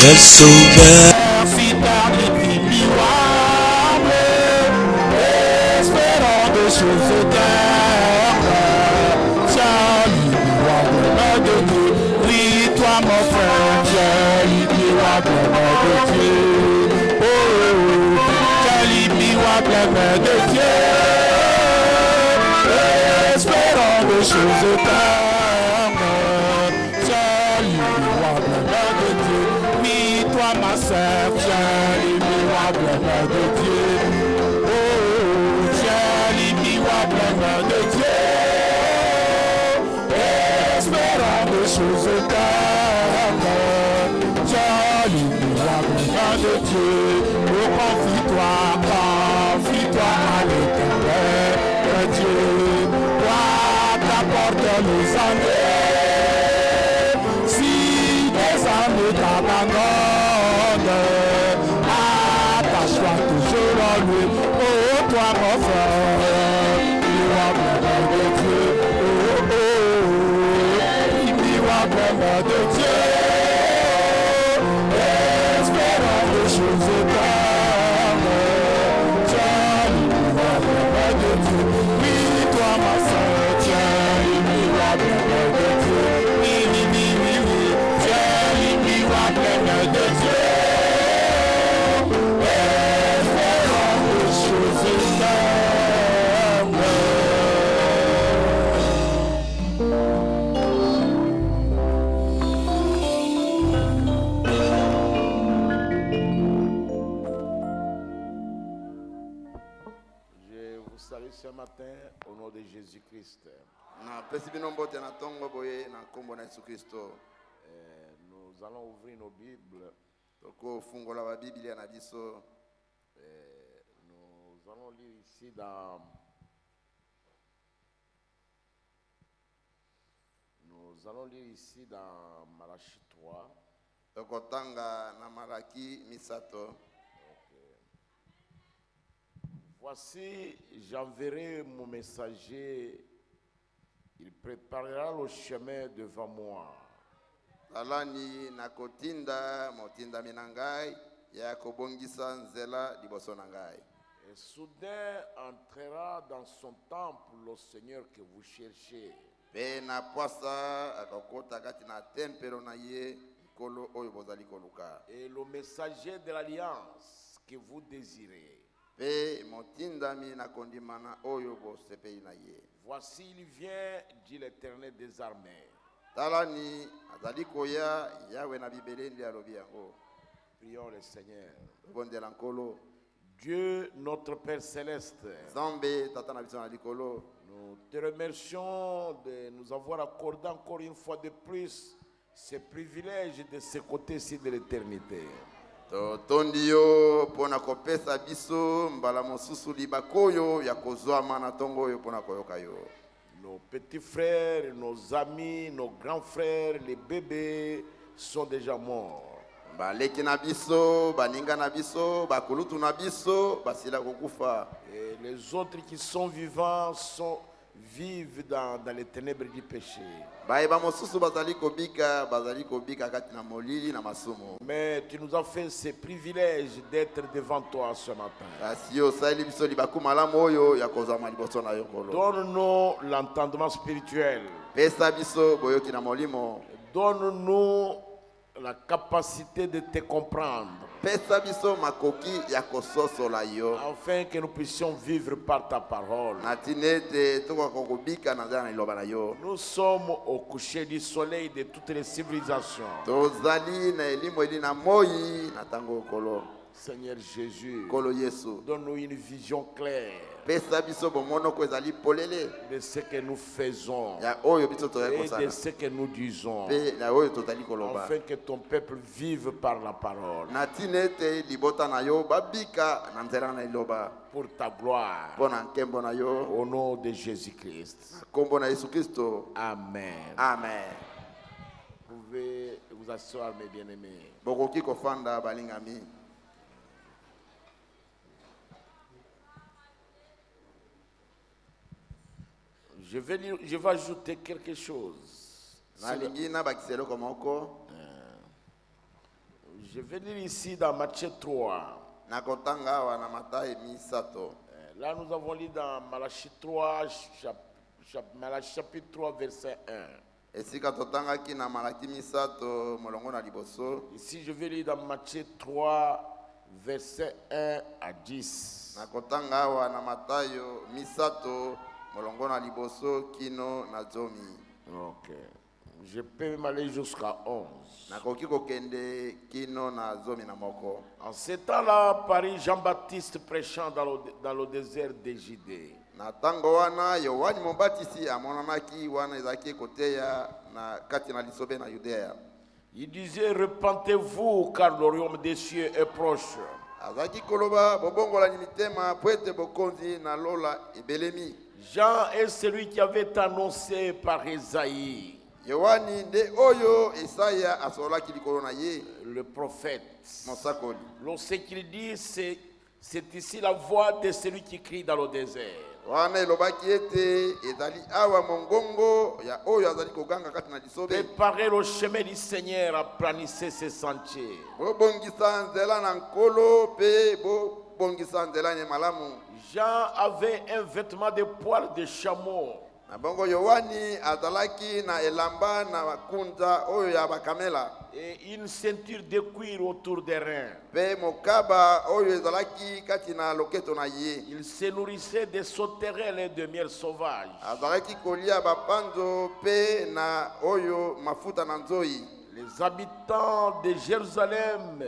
El Sauveur. Espérant des choses éternes, tiens l'immuable de Dieu. Oui, toi mon frère, tiens l'immuable de Dieu. Oh, tiens l'immuable de Dieu. Espérant des choses éternes, tiens l'immuable de Dieu. Oui, toi ma sœur, tiens l'immuable de Dieu. De Dieu, espérant des choses éternes, tiens l'immuable de Dieu, oh, confie-toi à l'éternel Dieu, toi t'apportes les années, si des années t'abandonnent, attache-toi toujours à lui, oh toi mon frère. De Dieu, espérant des choses éternes, tiens l'immuable de Dieu. Oui, toi ma soeur, tiens l'immuable de Dieu. Oui, oui, oui, oui, oui, tiens l'immuable de Dieu. Espérant des choses éternes. Ce matin au nom de Jésus-Christ. Nous allons ouvrir nos Bibles. Nous allons lire ici dans Malachie 3. Voici, j'enverrai mon messager, il préparera le chemin devant moi. Alani nakotinda motinda minangai ya kobongisa nzela liboso nangai. Et soudain entrera dans son temple le Seigneur que vous cherchez. Pe na poasa akokota kati na tempelo na ye kolo oyo bozali koluka. Et le messager de l'alliance que vous désirez. Voici il vient, dit l'Éternel des armées. Prions le Seigneur. Dieu notre Père Céleste, nous te remercions de nous avoir accordé encore une fois de plus ce privilège de ce côté-ci de l'éternité. Tondio pona kopesa biso mbala mosusu libakoyo ya kozwama na tongo yo pona koyoka yo. Nos petits frères, nos amis, nos grands frères, les bébés sont déjà morts. Baleki na biso, baninga na biso, bakulutu na biso, basila kokufa. Et les autres qui sont vivants vivent dans les ténèbres du péché. Mais tu nous as fait ce privilège d'être devant toi ce matin. Donne-nous l'entendement spirituel. Donne-nous la capacité de te comprendre. Afin que nous puissions vivre par ta parole. Nous sommes au coucher du soleil de toutes les civilisations. Seigneur Jésus, donne-nous une vision claire de ce que nous faisons et de ce que nous disons, afin que ton peuple vive par la parole pour ta gloire, au nom de Jésus-Christ. Amen. Amen. Vous pouvez vous asseoir, mes bien-aimés. Je vais ajouter Je vais lire ici dans Matthieu 3. nakotanga awa na Matayi misato. Là, nous avons lu dans Malachie 3, Malachie chapitre 3, verset 1. Esika totangaki na Malaki misato molongo na liboso. Ici, je vais lire dans Matthieu 3, verset 1 à 10. nakotanga awa na Matayo misato molongo na liboso kino na zomi. Ok. Je peux même aller jusqu'à 11. nakoki kokende kino na zomi na moko. En ce temps-là, Paris, Jean-Baptiste prêchant dans le désert de Judée. na tango wana Yohani Mobatisi amonanaki wana ezalaki koteya na kati na lisobe na Yudea. Il disait, repentez-vous car le royaume des cieux est proche. azalaki koloba bobongolani mitema po ete bokonzi na lola ebelemi. Jean est celui qui avait annoncé par Esaïe, Yohani nde oyo Esaya asolaki likolo na ye le prophète. mosakoli. Lorsqu'il dit, c'est ici la voix de celui qui crie dans le désert. wana elobaki ete ezali awa mongongo ya oyo azali koganga kati na lisobe. Préparez le chemin du Seigneur, aplanissez ses sentiers. bobongisa nzela na nkolo pe bobongisa nzela ne malamu. Jean avait un vêtement de poil de chameau. na bongo Yohani azalaki na elamba na makunza oyo ya bakamela Et une ceinture de cuir autour des reins. pe mokaba oyo ezalaki kati na loketo na ye. Il se nourrissait de sauterelles et de miel sauvage. azalaki kolia bapanzo pe na oyo mafuta na nzoi. Les habitants de Jérusalem,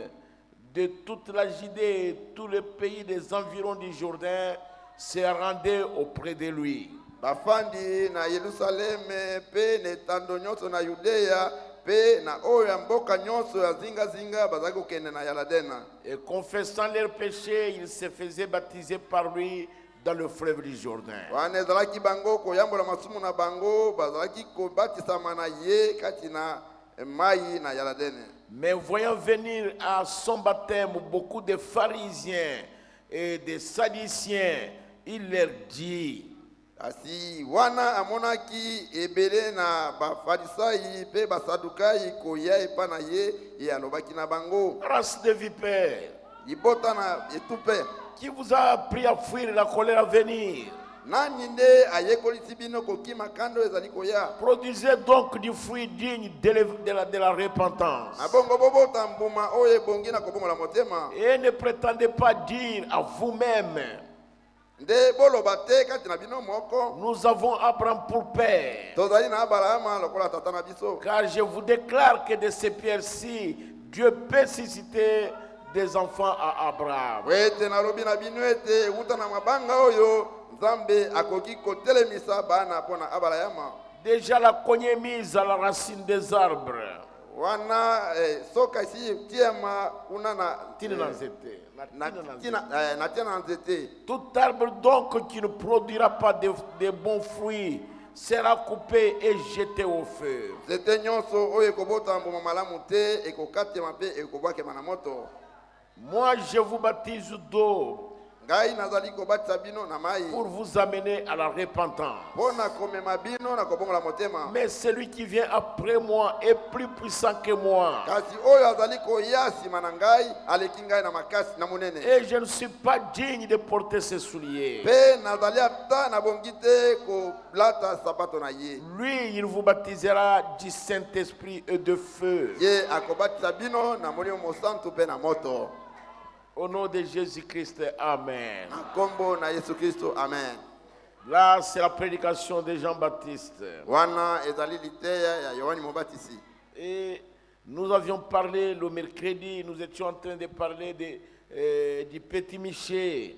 de toute la Judée, tout le pays des environs du Jourdain se rendaient auprès de lui. bafandi na Yerusaleme pe na etando nyonso na Yudea pe na oyo ya mboka nyonso ya zingazinga bazalaki kokende na Yaladena. Et confessant leurs péchés, ils se faisaient baptiser par lui dans le fleuve du Jourdain. wana ezalaki bango koyambola masumu na bango bazalaki kobatisama na ye kati na mai na Yaladene. Mais voyant venir à son baptême beaucoup de pharisiens et de sadduciens, il leur dit, kasi wana amonaki ebele na bafarisai pe basadukai koya epa na ye alobaki na bango, race de vipères, libota na etupe, qui vous a appris à fuir la colère à venir? nani nde ayekolisi bino kokima kando ezali koya? Produisez donc du fruit digne de la repentance. na bongo bobota mbuma oyo ebongi na kobongola motema. Et ne prétendez pas dire à vous-même, nde boloba te kati na bino moko, nous avons Abraham pour père. tozali na Abrahama lokola tata na biso. Car je vous déclare que de ces pierres-ci, Dieu peut susciter des enfants à Abraham. wete nalobi na bino ete wuta na mabanga oyo Nzambe akoki kotelemisa bana mpona Abrahama. Déjà la cognée mise à la racine des arbres. wana soka isi tiema kuna na Tine na nzete. na tia na nzete. Tout arbre donc qui ne produira pas de bons fruits sera coupé et jeté au feu. nzete nyonso oyo ekobota mbuma malamu te ekokatema mpe ekobwakema na moto. Moi je vous baptise d'eau ngai nazali kobatisa bino na mai pour vous amener à la repentance. mpona komema bino na kobongola motema. Mais celui qui vient après moi est plus puissant que moi. kasi oyo azali koya nsima na ngai aleki ngai na makasi na monene. Et je ne suis pas digne de porter ses souliers. mpe nazali ata nabongi te kolata sapato na ye. Lui, il vous baptisera du Saint-Esprit et de feu. ye akobatisa bino na molimo mosantu mpe na moto. Au nom de Jésus-Christ, Amen. na kombo na Yesu Kristo, amen. Là, c'est la prédication de Jean-Baptiste. wana ezali liteya ya Yohani Mobatisi. Et nous avions parlé le mercredi, nous étions en train de parler du petit Miché.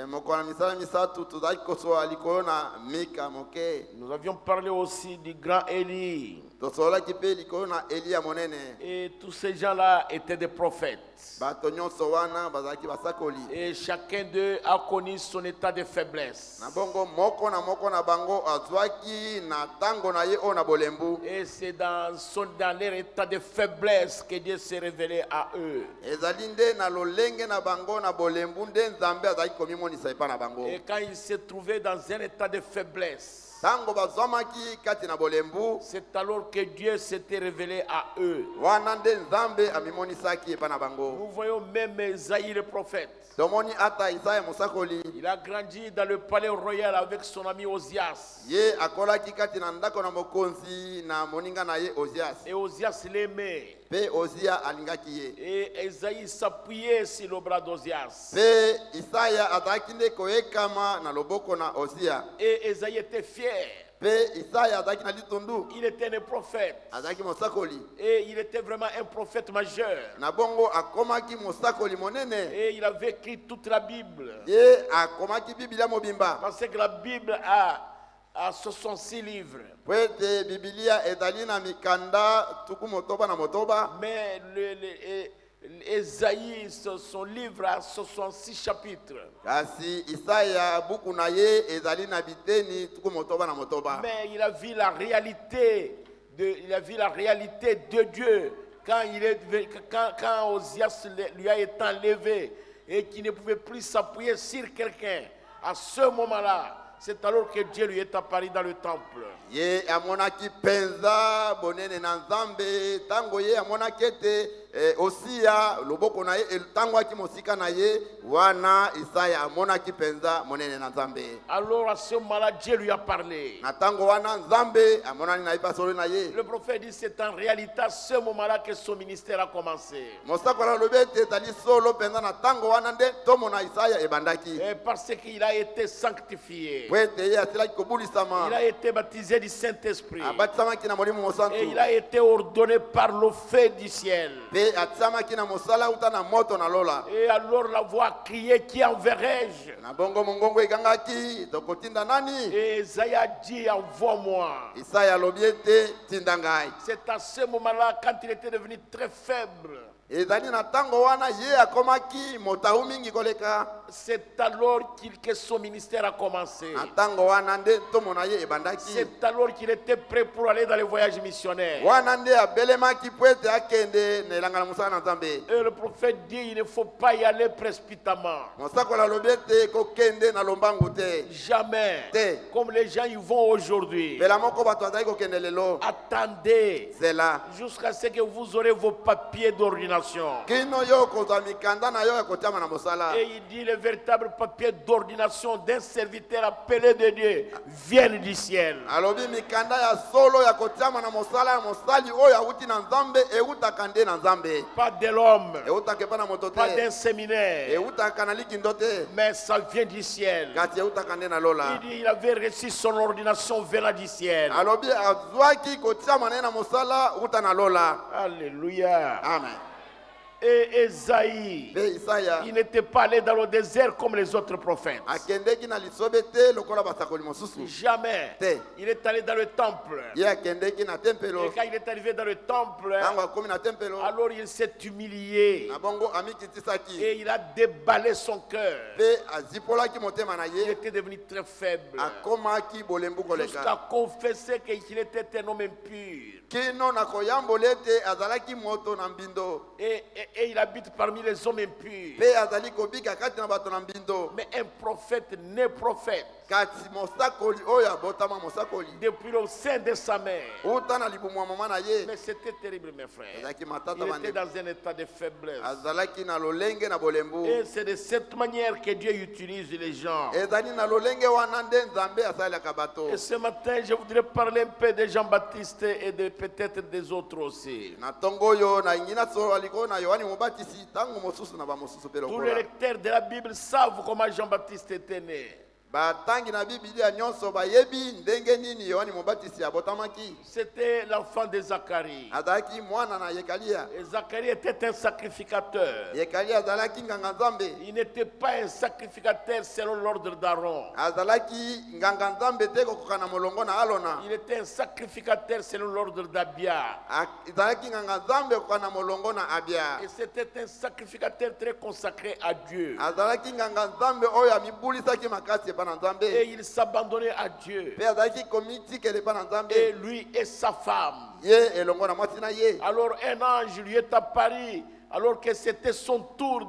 mokolo na misala misatu tozali kosola likolo na Mika moke. Nous avions parlé aussi du grand Élie. tosolaki mpe likolo na Eliya monene. Et tous ces gens-là étaient des prophètes. bato nyonso wana bazalaki basakoli. Et chacun d'eux a connu son état de faiblesse. na bongo moko na bango azwaki na tango na ye oyo na bolembu. Et c'est dans leur état de faiblesse que Dieu s'est révélé à eux. ezali nde na lolenge na bango na bolembu nde Nzambe azalaki komimonisa epa na bango. Et quand ils se trouvaient dans un état de faiblesse, Tango bazwamaki kati na bolembu. c'est alors que Dieu s'était révélé à eux. Wana nde Nzambe amimonisaki epa na bango. Nous voyons même Esaïe le prophète. Tomoni ata Isaya mosakoli. Il a grandi dans le palais royal avec son ami Osias. Ye akolaki kati na ndako na mokonzi na moninga na ye Ozias. Et Osias l'aimait. Pe Ozia alingaki ye. Et Esaïe s'appuyait sur le bras d'Osias. Pe Isaya azalaki nde koyekama na loboko na Ozia. Et Esaïe était fier. Pe Isaya azalaki na litundu. Il était un prophète. Azalaki mosakoli. Et il était vraiment un prophète majeur. Na bongo akomaki mosakoli monene. Et il avait écrit toute la Bible. Ye akomaki Biblia mobimba. Parce que la Bible a 66 livres. Pwete Biblia ezali na mikanda tuku motoba na motoba. Mais Esaïe, son livre a 66 chapitres. Kasi Isaya buku na ye ezali na biteni tuku motoba na motoba. Mais il a vu la réalité de Dieu quand Osias lui a été enlevé et qu'il ne pouvait plus s'appuyer sur quelqu'un. À ce moment-là, c'est alors que Dieu lui est apparu dans le temple. Ye amonaki penza bonene na Nzambe tango ye amonaki ete Osia loboko na ye tango aki mosika na ye wana Isaya amonaki penza monene na Nzambe. Alors à ce moment-là, Dieu lui a parlé. Na tango wana Nzambe amonani na ipa solo na ye. Le prophète dit c'est en réalité à ce moment-là que son ministère a commencé. Mosakola lobete tali solo penza na tango wana nde tomo na Isaya ebandaki. Et parce qu'il a été sanctifié. Wete ye asilaki kobulisama. Il a été baptisé du Saint-Esprit. Abatisama na molimo mosantu. Et il a été ordonné par le feu du ciel. Pe atisama na mosala uta na moto na lola. Et alors la voix a crié, qui enverrai-je? Na bongo mongongo egangaki tokotinda nani? Et Esaïe a dit, envoie-moi. Isaya lobiete tindangai. C'est à ce moment-là, quand il était devenu très faible, Ezali na tango wana ye akomaki motahu mingi koleka. c'est alors que son ministère a commencé. Na tango wana nde tomona ye ebandaki. C'est alors qu'il était prêt pour aller dans les voyages missionnaires. Wana nde abelemaki pwete akende na elanga na musala na Nzambe. Et le prophète dit, il ne faut pas y aller précipitamment. Mosakola lobiete kokende na lombangu te. Jamais. Te. Comme les gens y vont aujourd'hui. Bela moko bato azali kokende lelo. Attendez Zela. jusqu'à ce que vous aurez vos papiers d'ordination. Kino yo kozwa mikanda na yo ya kotiama na mosala. Et il dit le véritable papier d'ordination d'un serviteur appelé de Dieu viennent du ciel. Alobi mikanda ya solo ya kotiama na mosala ya mosali oyo awuti na Nzambe eutaka nde na Nzambe. Pas de l'homme, Eutaka pa na moto pas te. d'un séminaire, Eutaka na likindo te. mais ça vient du ciel. Kati eutaka nde na lola. Il dit il avait reçu son ordination venant du ciel. Alobi azwaki kotiama na ye na mosala uta na lola. Alléluia. Amen. Et Esaïe, Pe Isaya il n'était pas allé dans le désert comme les autres prophètes. akendeki na lisobe te lokola basakoli mosusu. Jamais. Te. Il est allé dans le temple. Ye akendeki na Et tempelo. quand il est arrivé dans le temple, Tango akomi na tempelo. alors il s'est humilié. Na bongo amikitisaki. Et il a déballé son cœur. Pe azipolaki motema na Il ye. était devenu très faible. Akomaki bolembu koleka. Jusqu'à confesser qu'il était un homme impur. Kino na koyambola ete azalaki moto na mbindo. Et il habite parmi les hommes impurs. Pe azali kobika kati na bato na mbindo. Mais un prophète né prophète, Kati mosakoli oyo abotama mosakoli. depuis le sein de sa mère. Uta na libumu ya mama na ye. Mais c'était terrible, mes frères. Azalaki matata Il était bande. dans un état de faiblesse. Azalaki na lolenge na bolembu. Et c'est de cette manière que Dieu utilise les gens. Ezali na lolenge wana nde Nzambe asalaka bato. Et ce matin, je voudrais parler un peu de Jean-Baptiste et de peut-être des autres aussi. Na tongo yo na ingina solo aliko na Yohani Mubatisi tango mosusu na ba mosusu pe Tous les lokola. lecteurs de la Bible savent comment Jean-Baptiste était né. Batangi na Biblia nyonso bayebi ndenge nini Yohani Mubatisi abotamaki. C'était l'enfant de Zacharie. Azalaki mwana na Yekalia. Et Zacharie était un sacrificateur. Yekalia azalaki nganga Nzambe. Il n'était pas un sacrificateur selon l'ordre d'Aaron. Azalaki nganga Nzambe te kokoka na molongo na Alona. Il était un sacrificateur selon l'ordre d'Abia. Azalaki nganga Nzambe kokoka na molongo na Abia. Et c'était un sacrificateur très consacré à Dieu. Azalaki nganga Nzambe oyo amibulisaki makasi epa na Nzambe. Et il s'abandonnait à Dieu. Pe azalaki komitikela epa na Nzambe. Et lui et sa femme. Ye elongo na mwasi na ye. Alors un ange lui est apparu, alors que c'était son tour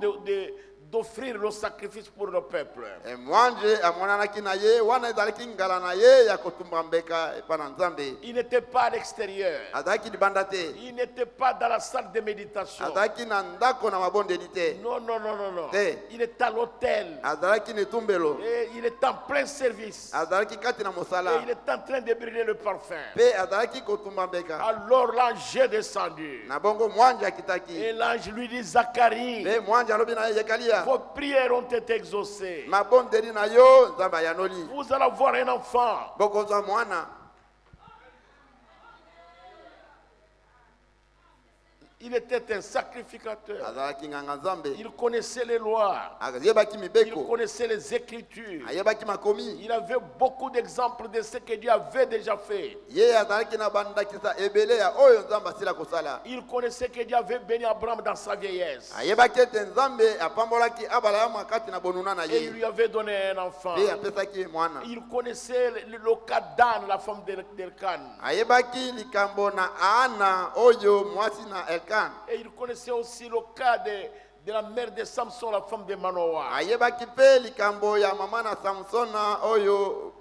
d'offrir le sacrifice pour le peuple. Mwanje amonanaki na ye wana ezalaki ngala na ye ya kotumba mbeka epa na Nzambe. Il n'était pas à l'extérieur. Azalaki libanda te. Il n'était pas dans la salle de méditation. Azalaki na ndako na mabondeli te. Non, non, non, non, non. Te. Il est à l'hôtel. Azalaki na etumbelo. Et il est en plein service. Azalaki kati na Et mosala. il est en train de brûler le parfum. Pe azalaki kotumba mbeka. Alors l'ange est descendu. Na bongo mwanje akitaki. Et l'ange lui dit, Zacharie, Pe mwanje alobi na ye Zekaria. vos prières ont été exaucées. Mabondeli na yo Nzambe ayanoli. Vous allez avoir un enfant. Bokozwa mwana. Il était un sacrificateur. Azalaki nganga Nzambe. Il connaissait les lois. Ayebaki Il mibeko. connaissait les écritures. Ayebaki makomi. Il avait beaucoup d'exemples de ce que Dieu avait déjà fait. Ye azalaki na bandakisa ebele ya oyo Nzambe asila kosala. Il connaissait que Dieu avait béni Abraham dans sa vieillesse. Ayebaki ete Nzambe apambolaki Abraham akati na bonuna na Et il ye. lui avait donné un enfant. Pe apesaki mwana. Il connaissait le cas d'Anne, la femme d'Elkan. Ayebaki likambo na Ana oyo mwasi na Elkan. Et il connaissait aussi le cas de la mère de Samson, la femme de Manoah. Ayebaki pe likambo ya mama na Samsona oyo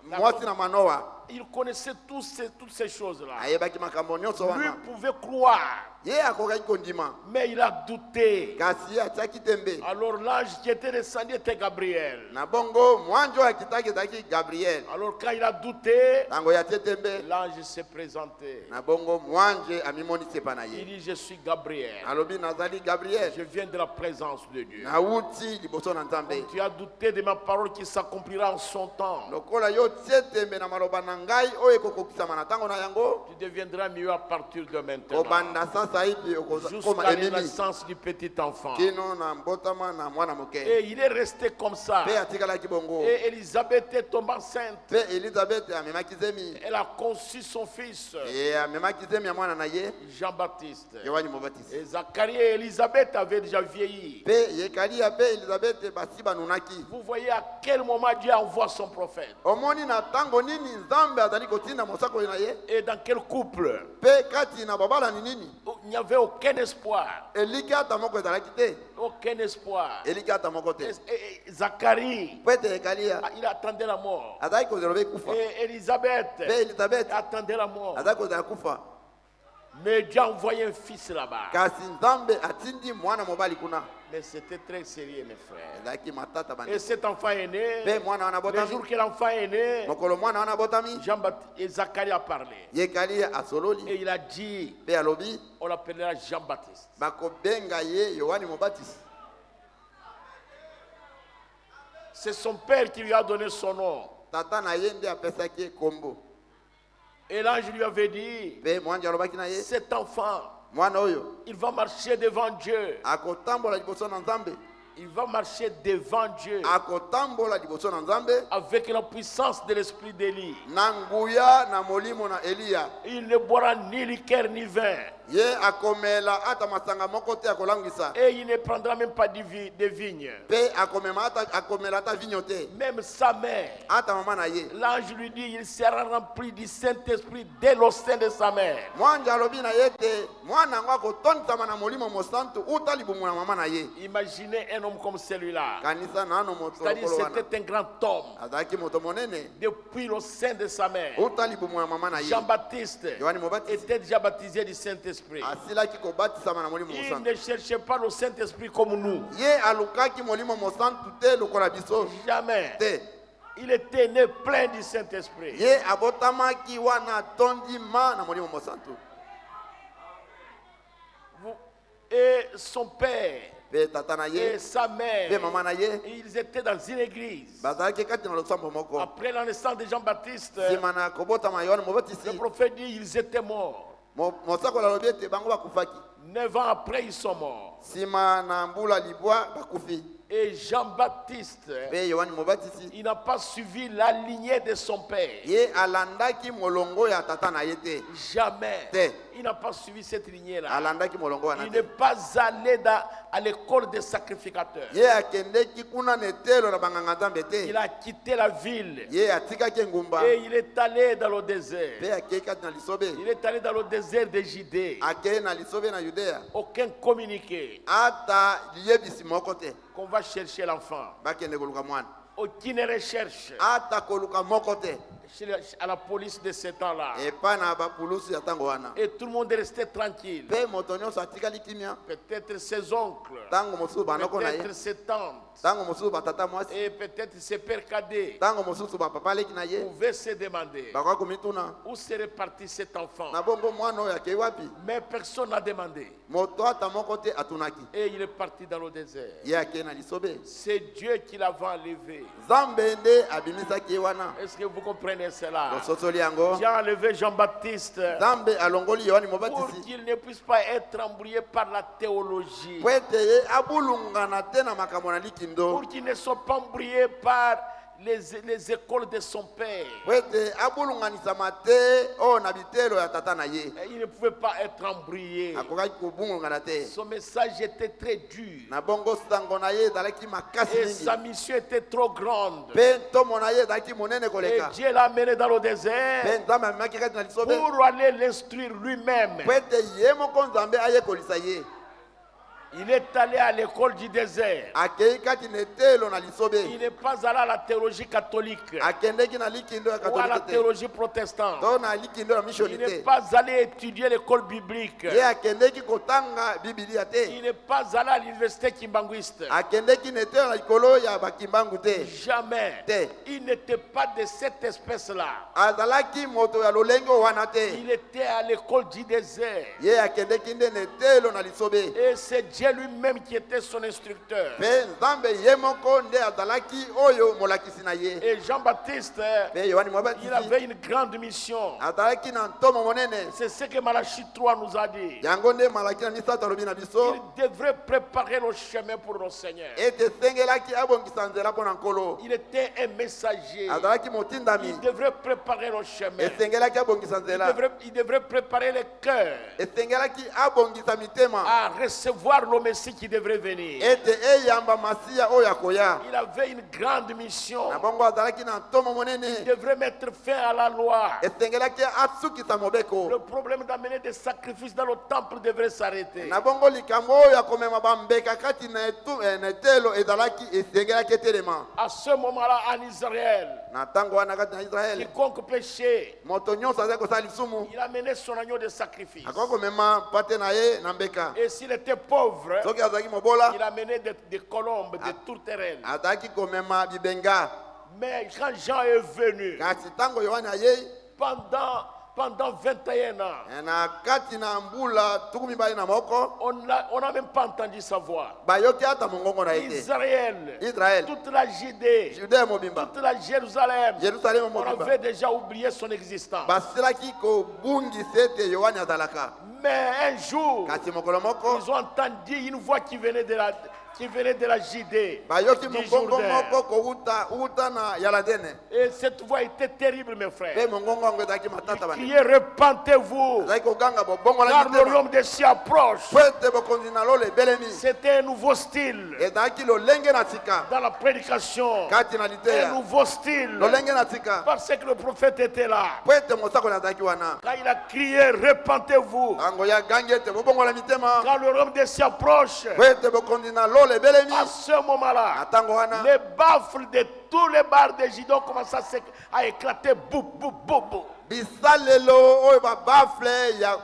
mwasi na Manoa. Il connaissait toutes ces choses-là. Ayebaki makambo nyonso Lui wana. pouvait croire, Ye akokaki kondima. mais il a douté. Kasi atiaki tembe. Alors l'ange qui était descendu était Gabriel. Na bongo mwanjo akitaki zaki Gabriel. Alors quand il a douté, Tango ya tembe. l'ange s'est présenté. Na bongo mwanje amimoni sepa na Il ye. dit, je suis Gabriel. Alobi nazali Gabriel. Je viens de la présence de Dieu. Na uti liboso na Nzambe. Tu as douté de ma parole qui s'accomplira en son temps. Lokola yo tie tembe na maloba na ngai oyo ekokokisama na tango na yango. Tu deviendras mieux à partir de maintenant. Obanda sasa hivi okoma Jusqu'à la ememi. naissance du petit enfant. Kino na mbotama na mwana moke. Et il est resté comme ça. Pe atikalaki bongo. Et Élisabeth est tombée enceinte. Pe Elizabeth amemaki zemi. Elle a conçu son fils, E amemaki zemi ya mwana na ye. Jean-Baptiste. Yohani Mobatizi. Et Zacharie et Élisabeth avaient déjà vieilli. Pe yekalia pe Elizabeth basi banunaki. Vous voyez à quel moment Dieu envoie son prophète. Omoni na tango nini Nzambe azali kotinda mosako na ye. Et dans quel couple Pe kati na babala ni nini. il n'y avait aucun espoir. Eliki ata moko ezalaki te. Aucun espoir. Eliki ata moko te. Et Zacharie, Po ete yekalia il attendait la mort. azali kozela be kufa. Et Élisabeth Pe Elizabeth attendait la mort. azali kozela kufa. Mais Dieu a envoyé un fils là-bas. Kasi Nzambe atindi mwana mobali kuna. Mais c'était très sérieux, mes frères. Ezalaki matata bandi. Et cet enfant est né. Pe mwana wana Le botami. jour que l'enfant est né, Mokolo mwana wana botami. Jean-Baptiste et Zacharie a parlé. Yekalia Et asololi. il a dit, Pe alobi on l'appellera Jean-Baptiste. bakobenga ye Yohani Mobatizi. C'est son père qui lui a donné son nom. Tata na ye nde apesaki kombo. Et l'ange lui avait dit, Pe mwanje alobaki na ye cet enfant, mwana oyo il va marcher devant Dieu. akotambola liboso na Nzambe. Il va marcher devant Dieu Akotambola liboso na Nzambe avec la puissance de l'esprit d'Élie. na nguya na molimo na Eliya. Il ne boira ni liqueur ni vin. Ye akomela ata masanga moko te akolangisa. Et il ne prendra même pas de vigne. Pe akomela ata vinyo te. Même sa mère, Ata mama na ye. l'ange lui dit, il sera rempli du Saint-Esprit dès le sein de sa mère. Mwanja alobi na ye te mwana yango akotondisama na molimo mosantu uta libumu na mama na ye. Imaginez un homme comme celui-là. Kanisa nano moto C'est-à-dire lokolo wana. c'était un grand homme. Azalaki moto monene Depuis le sein de sa mère, uta libumu na mama na ye. Jean-Baptiste Yohani Mobatizi était déjà baptisé du Saint-Esprit. asilaki kobatisama na molimo Il mosantu. ne cherchait pas le Saint-Esprit comme nous. Ye alukaki molimo mosantu te lokola biso Jamais. te. Il était né plein du Saint-Esprit. Ye abotamaki wana tondi ma na molimo mosantu. Et son père Pe tata na et ye sa pe mère, mama na ye ils étaient dans une église. bazalaki kati na losambo moko. Après la naissance de Jean-Baptiste, Nsima na kobotama Yohani le Mobatizi prophète dit ils étaient morts. mosakoli alobi ete bango bakufaki. 9 ans après, ils sont morts. Nsima na mbula libwa bakufi. Et Jean-Baptiste, Pe Yohani Mobatizi il n'a pas suivi la lignée de son père. ye alandaki molongo ya tata na ye te. Jamais. Te. Il n'a pas suivi cette lignée-là. Alandaki molongo wana Il te. n'est pas allé à l'école des sacrificateurs. Ye akendeki kuna na etelo na banganga Nzambe te. Il a quitté la ville Ye atikaki engumba. et il est allé dans le désert. Pe akei kati na lisobe. Il est allé dans le désert de Judée. Akei na lisobe na Yudea. Aucun communiqué. Ata liyebisi moko te. qu'on va chercher l'enfant. bakende koluka mwana Aucune recherche ata koluka moko te à la police de ce temps-là. epa na bapulusu ya ntango wana Et tout le monde est resté tranquille. mpe moto nyonso atikali kimia Peut-être ses oncles, ntango mosusu bandako na ye peut-être ses tantes, ntango mosusu batata mwasi et peut-être ses pères cadets ntango mosusu bapapa aleki na ye pouvaient se demander bakoka komituna où serait parti cet enfant. na bongo mwana oyo akei wapi Mais personne n'a demandé. moto ata moko te atunaki Et il est parti dans le désert. ye akei na lisobe C'est Dieu qui l'avait enlevé. nzambe nde abimisaki ye wana Est-ce que vous comprenez cela? lososoli yango J'ai enlevé Jean-Baptiste nzambe alongoli yohani pour mobatisi qu'il ne puisse pas être embrouillé par la théologie. po ete ye abulungana te na makambo na likindo Pour qu'il ne soit pas embrouillé par les écoles de son père. po ete abulunganisama te oyo na bitelo ya tata na ye Et il ne pouvait pas être embrouillé. akokaki kobungulungana te Son message était très dur. na bongo sango na ye ezalaki makasi Et mingi sa mission était trop grande. mpe ntomo na ye ezalaki monene Et koleka Dieu l'a amené dans le mpe désert nzambe amemaki kati na lisobe pour aller l'instruire lui-même. po ete ye moko nzambe ayekolisa ye Il est allé à l'école du désert. akei kati na etelo na lisobe Il n'est pas allé à la théologie catholique akendeki na likindo ya ou à la katolike te théologie protestante. to na likindo ya Il misioni n'est te pas allé étudier l'école biblique. ye akendeki kotanga bibilia te Il n'est pas allé à l'université kimbanguiste. akendeki na etelo na likolo ya bakimbangu te Jamais. te Il n'était pas de cette espèce-là. azalaki moto ya lolenge wana te Il était à l'école du désert. ye akendeki nde na etelo na lisobe Et c'est Dieu lui-même qui était son instructeur. mpe nzambe ye moko nde azalaki oyo molakisi na ye Et Jean-Baptiste, mpe yohani il mobatisi avait une grande mission. azalaki na ntomo monene C'est ce que Malachie 3 nous a dit. yango nde malaki na misato alobi na biso Il devrait préparer le chemin pour le Seigneur. ete esengelaki abongisa nzela mpo na nkolo Il était un messager. azalaki motindami Il devrait préparer le chemin. esengelaki abongisa nzela Il devrait préparer le cœur esengelaki abongisa mitema à recevoir le Messie qui devrait venir. ete eyamba masiya oyo akoya Il avait une grande mission. na bongo azalaki na ntomo Il monene devrait mettre fin à la loi. esengelaki asukisa mobeko Le problème d'amener des sacrifices dans le temple devrait s'arrêter. na bongo likambo oyo ya komema bambeka kati na etelo ezalaki esengelaki etelema À ce moment-là, en Israël, na ntango wana kati na israele quiconque péchait, moto nyonso azali kosala lisumu il amenait son agneau de sacrifice. akoki komema mpate na ye na mbeka Et s'il était pauvre, soki azalaki mobola il amenait des colombes, des tourterelles. azalaki komema bibenga Mais quand Jean est venu, kasi ntango yohane ayei pendant 21 ans, na kati na mbula tuku mibale na moko on n'a même pas entendu sa voix. bayoki ata mongongo na ye te Israël, israele toute la Judée, judea mobimba toute la Jérusalem, yerusalemu on mobimba avait déjà oublié son existence. basilaki kobungisa ete yohane azalaka Mais un jour, kasi mokolo moko ils ont entendu une voix qui venait de la Judée, bayoki du mongongo Jourdain. moko kouta na yaladene Et cette voix était terrible, mes mpe frères. mongongo yango ezalaki matata bane Criez, repentez-vous, azalaki koganga bobongola car le mitema royaume des cieux approche. po ete bokonzi na lolo ebelemi C'était un nouveau style ezalaki lolenge na tika dans la prédication. kati na Un liteya nouveau style. lolenge na tika Parce que le prophète était là. po ete mosakoli azalaki wana Quand il a crié, repentez-vous, ntango ya gangi ete bobongola mitema car le royaume des cieux approche. po ete bokonzi na lolo ebelemi À ce moment-là, na ntango wana les baffles de tous les bars de Judée commencent à éclater. Bou, bou, bou, bou. bisalelo oyo babafle ya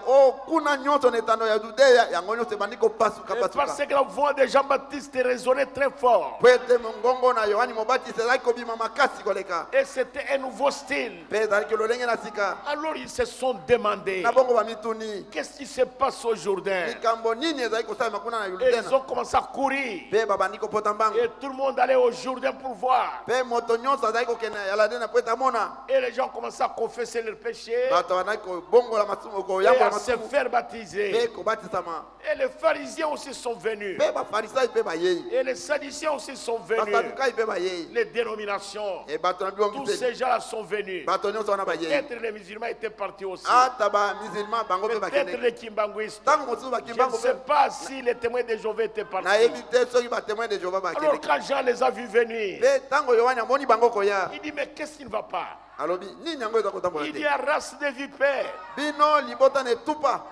kuna nyonso na etando ya judeya yango nyonso ebandi Et kopasuka-pasuka parce que la voix de Jean-Baptiste résonnait très fort. po ete mongongo na yohani mobatisi ezalaki kobima makasi koleka Et c'était un nouveau style. mpe ezalaki lolenge na sika Alors ils se sont demandé, na bongo bamituni qu'est-ce qui se passe au Jourdain? likambo nini ezalaki kosalema kuna na Et ils yolutena ont commencé à courir. mpe babandi kopota mbango Et tout le monde allait au Jourdain pour voir. mpe moto nyonso azalaki kokende yaladena po ete amona Et les gens commençaient à confesser leurs péchés bato bandaki kobongola masumu et koyambola à se masumu faire mpe baptiser. kobatisama Et les pharisiens aussi sont venus. mpe bafarisayi mpe bayei Et les sadduciens aussi sont venus. basadukayi mpe bayei Les dénominations. e bato na Tous bilongiseli ces gens-là sont venus. bato nyonso wana bayei Peut-être les musulmans étaient partis aussi. ata bamisilma bango mpe Peut-être bakende les kimbanguistes. ntango mosusu Je ne bakimbango sais mpe pas si les témoins de Jéhovah étaient partis. nayebi te soki batémoin de jehova Alors bakende quand Jean les a vus venir, mpe ntango yohani amoni bango koya il dit mais qu'est-ce qui ne va pas? alobi nini yango eza kotambola Il dit te à race de vipères, bino libota na etupa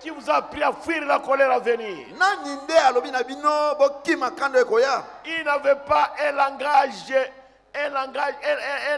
Qui vous a appris à fuir la colère à venir? nani nde alobi na bino bokima kando ekoya? Il n'avait pas un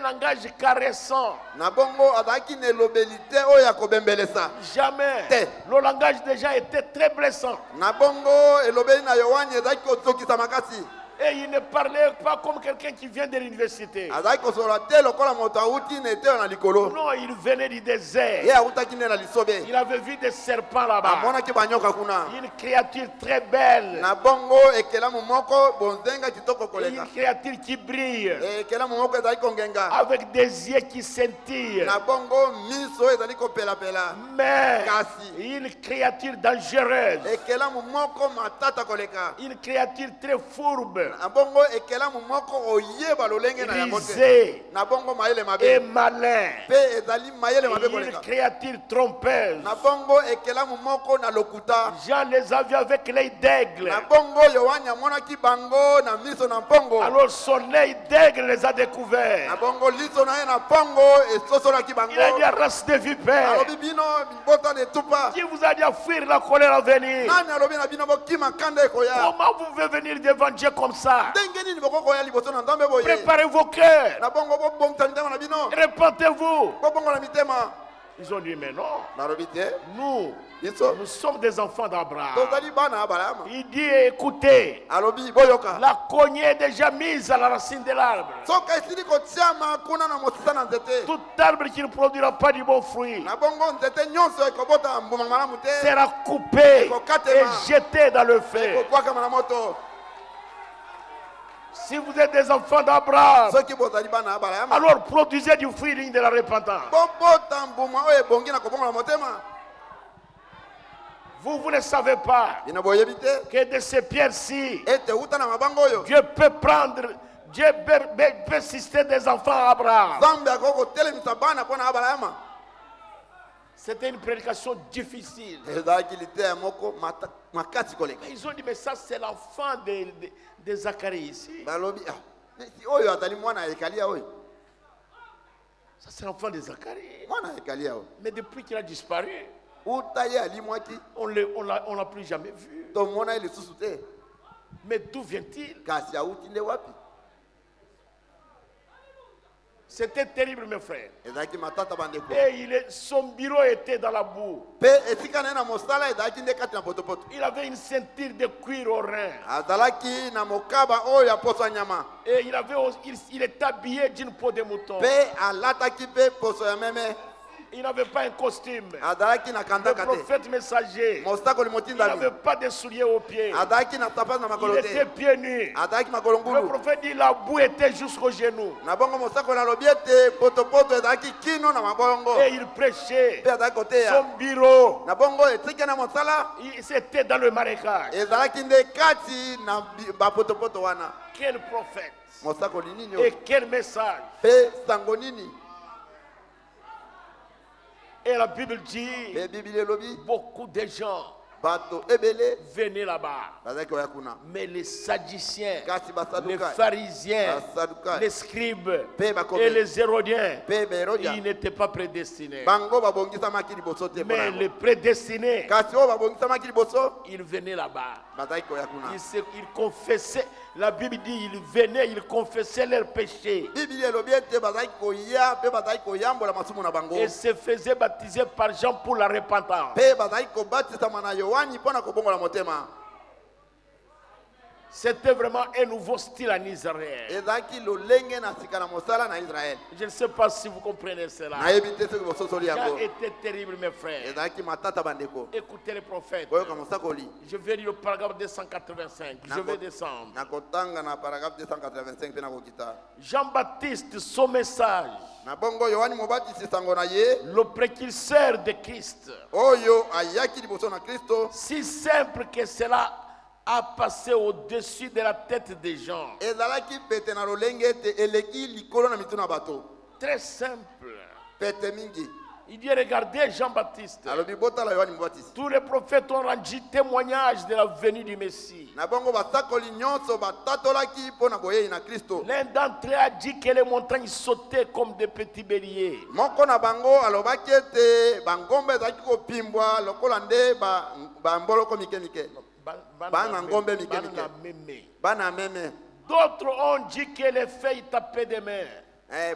langage caressant. Na bongo azalaki na elobeli te oyo ya kobembelesa. Jamais. Te. Le langage des gens était très blessant. Na bongo elobeli na Yohani ezalaki kozokisa makasi. Et il ne parlait pas comme quelqu'un qui vient de l'université. Azalaki kosola te lokola moto awuti na eteo na likolo. Non, il venait du désert. Ye awutaki nde na lisobe. Il avait vu des serpents là-bas. Amonaki banyoka kuna. Une créature très belle. Na bongo ekelamu moko bonzenga kitoko Et koleka. une créature qui brille. Ekelamu moko ezalaki kongenga. Avec des yeux qui scintillent. Na bongo miso ezali kopelapela. Mais Kasi. une créature dangereuse. Ekelamu moko matata koleka. Une créature très fourbe. Na bongo ekelamu moko oyeba lolenge na yango te. Risée. Na bongo mayele Et mabe. malin. Pe ezali mayele mabe Et une koleka. créature trompeuse. Na bongo ekelamu moko na lokuta. Jean les a vus avec l'œil d'aigle. Na bongo Yohani amonaki bango na miso na mpongo. Alors son œil d'aigle les a Na découverts. bongo liso na ye na mpongo esosolaki bango. Il a dit à race de vipères. Alobi bino bota ne tupa. Qui vous a dit à fuir la colère à venir? Nani alobi na bino bokima kanda ekoya? Comment vous pouvez venir devant Dieu comme ça? Ndenge nini bokokoya liboso na Nzambe boye? Préparez vos cœurs. Na bongo bobongisa mitema na bino. Répentez-vous. Bobongola mitema. Ils ont dit, mais non, Nalobi te. nous Biso. sommes des enfants d'Abraham. Tozali bana Abraham. Il dit, écoutez, Alobi boyoka. la cognée est déjà mise à la racine de l'arbre. Soka esili kotiama kuna na mosisa na nzete. Tout arbre qui ne produira pas du bon fruit Na bongo nzete nyonso ekobota mbuma malamu te. sera coupé et jeté dans le feu. Ekobwaka na moto. Si vous êtes des enfants d'Abraham, Soki bozali bana Abraham. alors produisez du fruit digne de la repentance. Bobota mbuma oyo ebongi na kobongola motema. Vous ne savez pas Bino boyebi te. que de ces pierres-ci, Ete uta na mabango oyo. Dieu peut persister des enfants à Abraham. Nzambe akoko telemisa bana mpona Abraham. C'était une prédication difficile. Ezalaki liteya moko makasi koleka. Ils ont dit, mais ça c'est l'enfant de Zacharie ici. Balobi mais si oyo atali mwana ekalia oyo. Ça c'est l'enfant de Zacharie. Mwana ekalia oyo. Mais depuis qu'il a disparu, Uta ye alimwaki. on l'a plus jamais vu. Tomona ile susu te. Mais d'où vient-il? Kasi auti nde wapi? C'était terrible, mes frères. Ezalaki matata bandeko. Et son bureau était dans la boue. Pe esika na ye na mosala ezalaki nde kati na potopoto. Il avait une ceinture de cuir au rein. Azalaki na mokaba oyo ya poso ya nyama. Et il est habillé d'une peau de mouton. Pe alataki pe poso ya meme. Il n'avait pas un costume. Azalaki na Le kandaka te. prophète messager. Mostakoli Il motindami. n'avait pas de souliers aux pieds. Azalaki na sapatu na Il makolo était te. pieds nus. Azalaki makolo Le ngulu. prophète dit la boue était jusqu'aux genoux. Na bongo mosakoli alobi ete potopoto ezalaki kino na mabongo. Et il prêchait. Pe azalaki koteya. Son bureau, Na bongo etiki na mosala c'était dans le marécage. ezalaki nde kati na bapotopoto wana. Quel prophète Mosakoli nini et oyo? quel message. Pe sango nini? Et la Bible dit, Pe Biblia elobi beaucoup de gens bato ebele venaient là-bas. bazalaki koya kuna. Mais les Sadduciens, Kasi les basaduka. pharisiens, Basaduka. les scribes Pe et bakobe. les hérodiens, Pe berodia. ils n'étaient pas prédestinés. Bango babongisamaki liboso te Mais mpona les yango. prédestinés, Kasi oyo babongisamaki liboso ils venaient là-bas. bazalaki koya kuna. Ils confessaient, la Bible dit, ils venaient, ils confessaient leurs péchés Biblia elobi ete bazalaki koya mpe bazalaki koyambola masumu na bango. et se faisaient baptiser par Jean pour la repentance. Mpe bazalaki kobatisama na Yohani mpona kobongola motema. C'était vraiment un nouveau style en Israël. Ezalaki lolenge na sika na mosala na Israel. Je ne sais pas si vous comprenez cela. Nayebi te soki bososoli Jean yango. était terrible, mes frères. Ezalaki matata bandeko. Écoutez les prophètes. Koyoka mosakoli. Je vais lire le paragraphe 285. Je vais descendre. nakotanga na paragraphe 285 mpe nakokita. Jean-Baptiste, son message, Na bongo Yohani mobatisi sango na ye le précurseur de Christ, oyo ayaki liboso na Kristo. si simple que cela a passé au-dessus de la tête des gens. Ezalaki pete na lolenge ete eleki likolo na mitu na bato. Très simple. Pete mingi. Il dit, regardez Jean-Baptiste. alobi botala yohani mubatizi. Tous les prophètes ont rendu témoignage de la venue du Messie. Na bongo basakoli nyonso batatolaki mpo na boyei na Kristo. L'un d'entre eux a dit que les montagnes sautaient comme des petits béliers. Moko na bango alobaki ete bangombe ezalaki kopimbwa lokola nde bamboloko mike mike. Bana ngombe mike mike. Bana meme. D'autres ont dit que les feuilles tapaient des mains.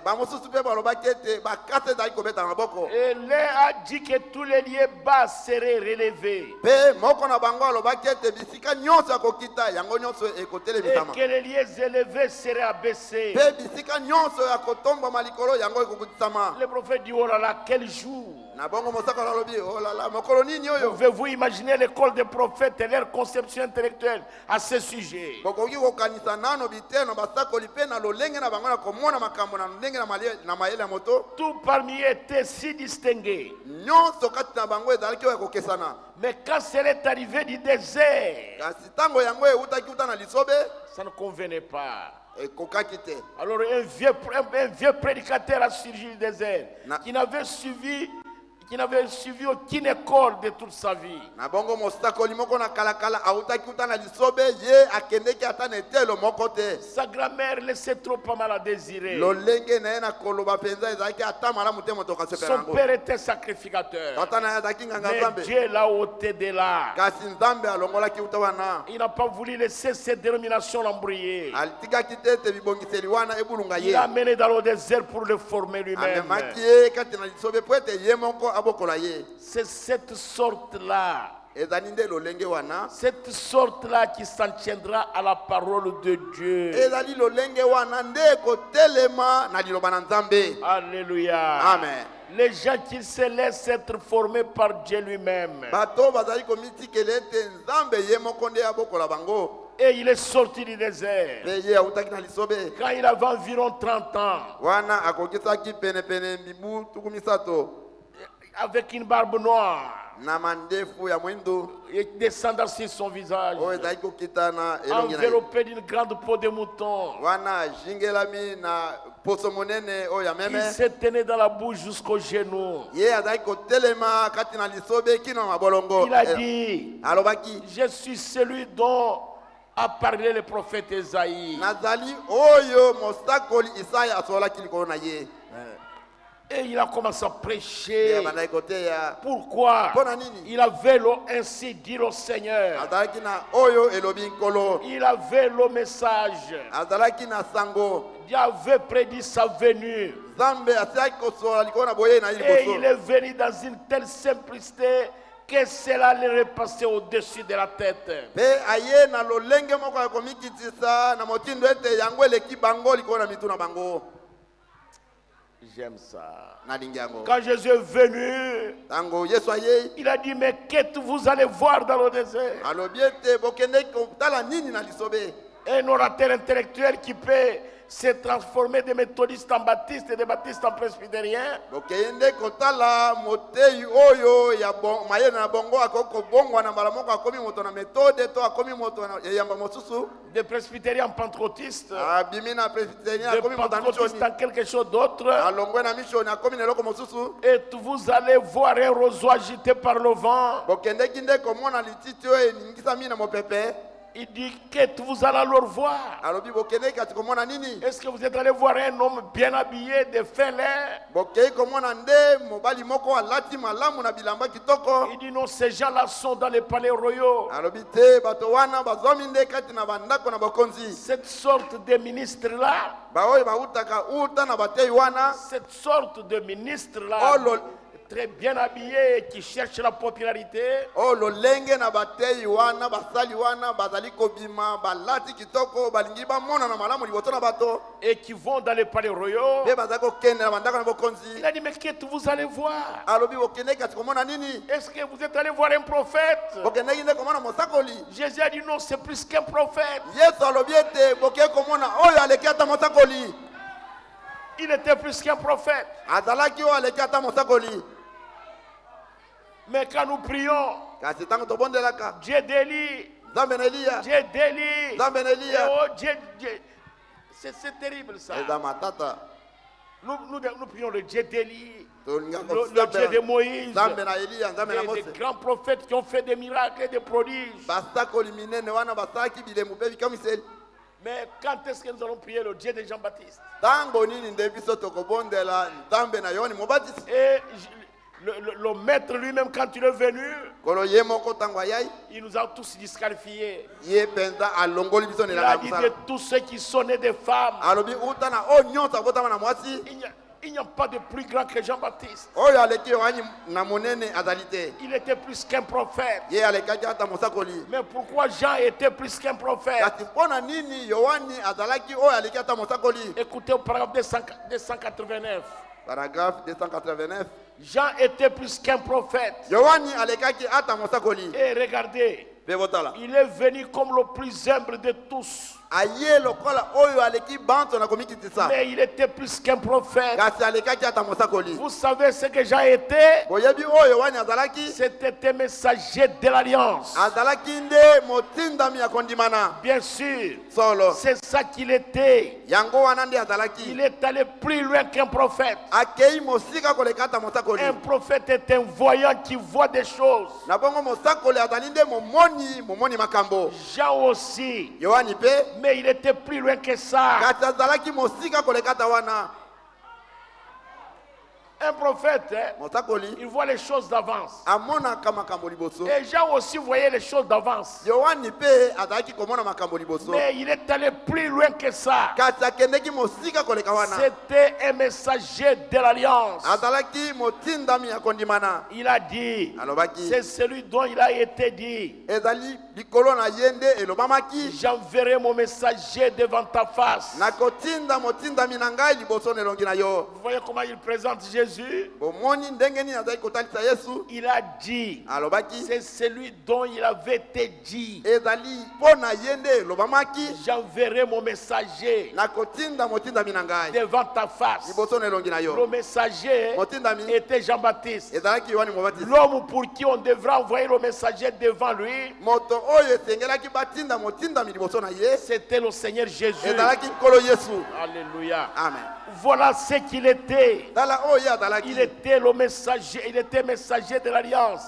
Bamosusu pe balobaki ete bakate ezalaki kobeta na maboko. Et l'un a dit que tous les lieux bas seraient relevés. Pe moko na bango alobaki ete bisika nyonso ya kokita yango nyonso Et ekotelemisama. que les lieux élevés seraient abaissés. Pe bisika nyonso ya kotombama likolo yango ekokutisama. Le prophète dit, oh là là, quel jour! Na bongo mosaka alobi oh la la mokolo nini oyo. Pouvez-vous imaginer l'école des prophètes et leur conception intellectuelle à ce sujet? Bokoki kokanisa nano biteno basakoli pe na lolenge na bango na komona makambo na ndenge na mayele ya moto. Tout parmi eux était si distingué. Nyonso kati na bango ezalaki oyo ekokesana. Mais quand serait arrivé du désert, Kasi tango yango eutaki uta na lisobe ça ne convenait pas. ekokaki te. Alors un vieux prédicateur a surgi du désert qui n'avait suivi aucune école de toute sa vie. Na bongo mosakoli moko na kalakala autaki uta na lisobe ye akendeki ata na etelo moko te. Sa grand-mère laissait trop pas mal à désirer. Lolenge na ye na koloba penza ezalaki ata malamu te moto akasepela Son yango. père était sacrificateur. Tata na ye azalaki nganga Mais nzambe. Dieu l'a ôté de là. Kasi nzambe alongolaki uta wana. Il n'a pas voulu laisser cette dénomination l'embrouiller. Alitikaki te ete bibongiseli wana ebulunga Il ye. l'a amené dans le désert pour le former lui-même. Amemaki ye kati na lisobe po ete ye moko abokola ye. C'est cette sorte-là. Ezali nde lolenge wana. Cette sorte-là qui s'en tiendra à la parole de Dieu. Ezali lolenge wana nde kotelema na liloba na nzambe. Alléluia. Amen. Les gens qui se laissent être formés par Dieu lui-même. Bato bazali komitikela ete nzambe ye moko nde abokola bango. Et il est sorti du désert. Pe ye autaki na lisobe. Quand il avait environ 30 ans. Wana akokisaki penepene mibu tuku misato. Avec une barbe noire. Na mandefu ya mwindo. Et descendant sur son visage. Oyo ezali kokita na elongi na ye. Enveloppé d'une grande peau de mouton. Wana jingelami na poso monene oyo ya Il meme. se tenait dans la bouche jusqu'au genou. Ye azali kotelema kati na lisobe kino na mabolongo. Il a dit, Alobaki je suis celui dont a parlé le prophète Esaïe. nazali oyo mosakoli Isaya asolaki likolo na ye. Et il a commencé à prêcher. Ye bandaki koteya. Pourquoi? Mpona nini? Il avait ainsi dit au Seigneur. Azalaki na oyo elobi nkolo. Il avait le message. Azalaki na sango. Dieu avait prédit sa venue. Nzambe asilaki kosola likolo na boye na ye Et il liboso. est venu dans une telle simplicité que cela allait repasser au-dessus de la tête. Pe aye na lolenge moko ya komikitisa na motindo ete yango eleki bango likolo na mitu na bango. J'aime ça. Nalingi yango. Quand Jésus est venu, Tango Yesu aye. il a dit, mais qu'est-ce que vous allez voir dans le désert? Alobi ete bokende kotala nini na lisobe. Un orateur intellectuel qui peut se transformer de méthodistes en baptistes et de baptistes en presbytériens. Bokende kotala motei oyo ya mayele na bongo akoko bongwa na mbala moko akomi moto na méthode to akomi moto na yamba mosusu. De presbytériens en pentecôtistes. Abimi na presbytérien De akomi moto na pentecôtistes mishoni. en quelque chose d'autre. Alongwe na mishoni akomi na eloko mosusu. Et vous allez voir un roseau agité par le vent. Bokende kinde komona lititi oyo eningisami na mopepe. Il dit que vous allez alors voir. Alobi bokende kati komona nini? Est-ce que vous êtes allé voir un homme bien habillé de fin lin? Bokei komona nde mobali moko alati malamu na bilamba kitoko. Il dit non, ces gens-là sont dans les palais royaux. Alobi te bato wana bazomi nde kati na bandako na bakonzi. Cette sorte de ministre-là, Baoyo bautaka uta na batei wana. cette sorte de ministre-là, très bien habillé et qui cherche la popularité, O lolenge na batei wana basali wana bazali kobima balati kitoko balingi bamona na malamu liboso na bato. et qui vont dans les palais royaux. Pe bazali kokende na bandako na bokonzi. Il a dit, mais qu'est-ce que vous allez voir? Alobi bokende kati komona nini? Est-ce que vous êtes allé voir un prophète? Bokende kinde komona mosakoli. Jésus a dit non, c'est plus qu'un prophète. Yesu alobi ete bokei komona oyo aleki ata mosakoli. Il était plus qu'un prophète. Azalaki oyo aleki ata mosakoli. Mais quand nous prions, Kasi tango tobondelaka. Dieu délie, Nzambe na Eliya. Dieu délie. Nzambe na Et Eliya. oh, Dieu. C'est terrible ça. Eza matata. Nous prions le Dieu d'Élie, tolinga le Dieu de Moïse, nzambe na Eliya nzambe na des Mose grands prophètes qui ont fait des miracles et des prodiges. basakoli minene wana basalaki bilemu mpe bikamiseli. Mais quand est-ce que nous allons prier le Dieu de Jean-Baptiste? Ntango nini nde biso tokobondela nzambe na Yohane Mobatizi? Et le maître lui-même, quand il est venu, kolo ye moko ntango ayai il nous a tous disqualifiés. ye mpenza alongoli biso Il nelanga a ya dit de mosala tous ceux qui sont nés des femmes, alobi uta na oyo nyonso akotama na mwasi il n'y a pas de plus grand que Jean-Baptiste. oyo aleki Yohane na monene azali te, Il était plus qu'un prophète. ye alekaki ata mosakoli. Mais pourquoi Jean était plus qu'un prophète? kasi mpona nini Yohane azalaki oyo aleki ata mosakoli? Écoutez au paragraphe 289. Paragraphe 289. Jean était plus qu'un prophète. Yohane alekaki ata mosakoli. Et regardez, Mpe botala il est venu comme le plus humble de tous. aye lokola oyo aleki banto na komikitisa, Mais il était plus qu'un prophète. kasi alekaki ata mosakoli. Vous savez ce que Jean était? boyebi oyo Yohane azalaki? C'était un messager de l'Alliance. azalaki nde motindami ya kondimana Bien sûr, solo. c'est ça qu'il était. yango wana nde azalaki Il est allé plus loin qu'un prophète. akei mosika koleka ata mosakoli. Un prophète est un voyant qui voit des choses. na bongo mosakoli azali nde momoni makambo. Jean aussi. Yohane mpe Mais il était plus loin que ça. kasi azalaki mosika koleka ata wana. Un prophète, hein, mosakoli il voit les choses d'avance. amonaka makambo liboso. Et Jean aussi voyait les choses d'avance. Yohane mpe azalaki komona makambo liboso, Mais il est allé plus loin que ça. kasi akendeki mosika koleka wana. C'était un messager de l'Alliance. azalaki motindami ya kondimana. Il a dit, alobaki c'est celui dont il a été dit, ezali likolo na ye nde elobamaki, j'enverrai mon messager devant ta face. nakotinda motindami na ngai liboso na elongi na yo. Vous voyez comment il présente Jésus? bomoni ndenge nini azali kotalisa Yesu. Il a dit, alobaki c'est celui dont il avait été dit, ezali mpo na ye nde elobamaki, j'enverrai mon messager nakotinda motindami na ngai devant ta face. liboso na elongi na Le yo. messager motindami était Jean-Baptiste. ezalaki Yohane Mobatizi. L'homme pour qui on devra envoyer le messager devant lui, moto oyo esengelaki batinda motindami liboso na ye c'était le Seigneur Jésus. ezalaki nkolo Yesu. Alléluia. Amen. Voilà ce qu'il était. tala oyo azalaki. Il était le messager, il était messager de l'Alliance.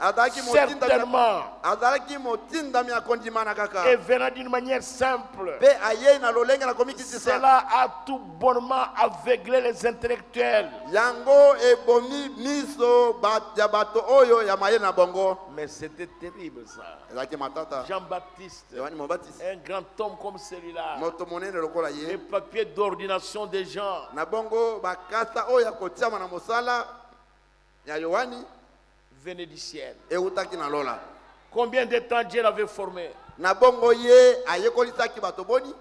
Certainement. azalaki motindami ya kondimana kaka, Et venant d'une manière simple. mpe ayei na lolenge na komikitisa. Cela a tout bonnement aveuglé les intellectuels. yango ebomi miso ya bato oyo ya maye na bongo. Mais c'était terrible ça. ezalaki matata. Jean-Baptiste, Yohane Mobatizi un grand homme comme celui-là, moto monene lokola les ye, papiers d'ordination des gens, na bongo bakasa oyo ya kotiama na mosala ya Yohane venaient du ciel. eutaki na lola. Combien de temps Dieu l'avait formé? na bongo ye ayekolisaki bato boni.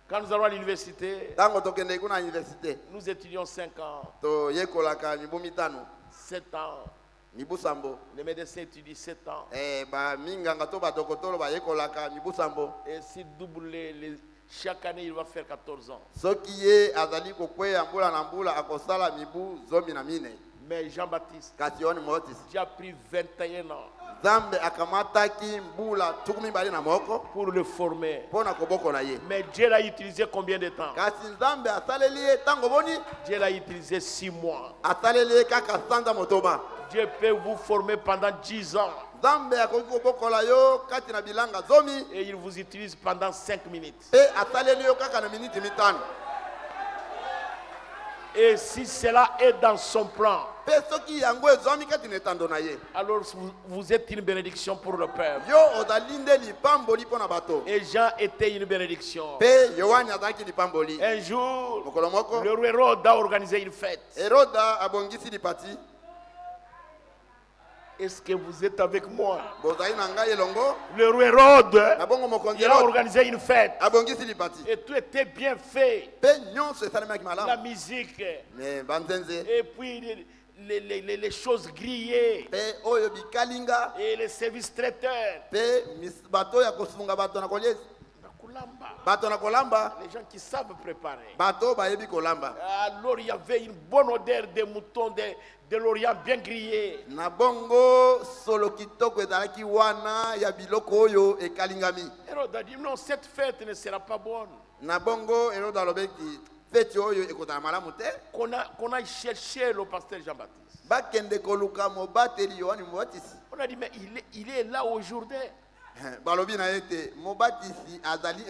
Quand nous allons à l'université, ntango tokende kuna université nous étudions 5 ans, toyekolaka mibu mitano 7 ans. mibu sambo. Les médecins étudient 7 ans. baminganga to badokotolo bayekolaka mibu sambo. Et s'il double chaque année, il va faire 14 ans. soki ye azali kokweya mbula na mbula akosala mibu 14. Mais Jean-Baptiste, kasi Yohane Mobatizi j'ai pris 21 ans nzambe akamataki mbula 12 na moko pour le former. mpo na kobokola ye. Mais Dieu l'a utilisé combien de temps? kasi nzambe asaleli ye ntango boni, Dieu l'a utilisé 6 mois. asaleli ye kaka sanza motoba. Dieu peut vous former pendant 10 ans nzambe akoki kobokola yo kati na bilanga 10 et il vous utilise pendant 5 minutes. mpe asaleli yo kaka na miniti mitano. Et si cela est dans son plan, mpe soki yango ezwami kati na etando na ye, alors vous êtes une bénédiction pour le peuple. yo ozali nde lipamboli mpo na bato. Et Jean était une bénédiction. mpe Yohane azalaki lipamboli. Un jour, mokolo moko le roi Hérode a organisé une fête. Heroda abongisi lipati. Est-ce que vous êtes avec moi? bozali na ngai elongo. Le roi Hérode, na bongo mokonzi il a Herode organisé une fête. abongisi lipati. Et tout était bien fait. mpe nyonso esalemaki La malamu. musique, me banzenze et puis les choses grillées, mpe oyo bikalinga et les services traiteurs. mpe bato ya kosunga bato na koliesi, bato na kolamba, Les gens qui savent préparer. bato bayebi kolamba. Alors il y avait une bonne odeur de moutons de l'Orient bien grillés. na bongo solo kitoko ezalaki wana ya biloko oyo ekalingami. Hérode a dit non, cette fête ne sera pas bonne. na bongo Herode alobeki feti oyo ekotala malamu te qu'on a cherché le pasteur Jean-Baptiste. bakende koluka mobateli yohani mobatisi On a dit, mais il est là aujourd'hui. balobi na ete mobatisi azali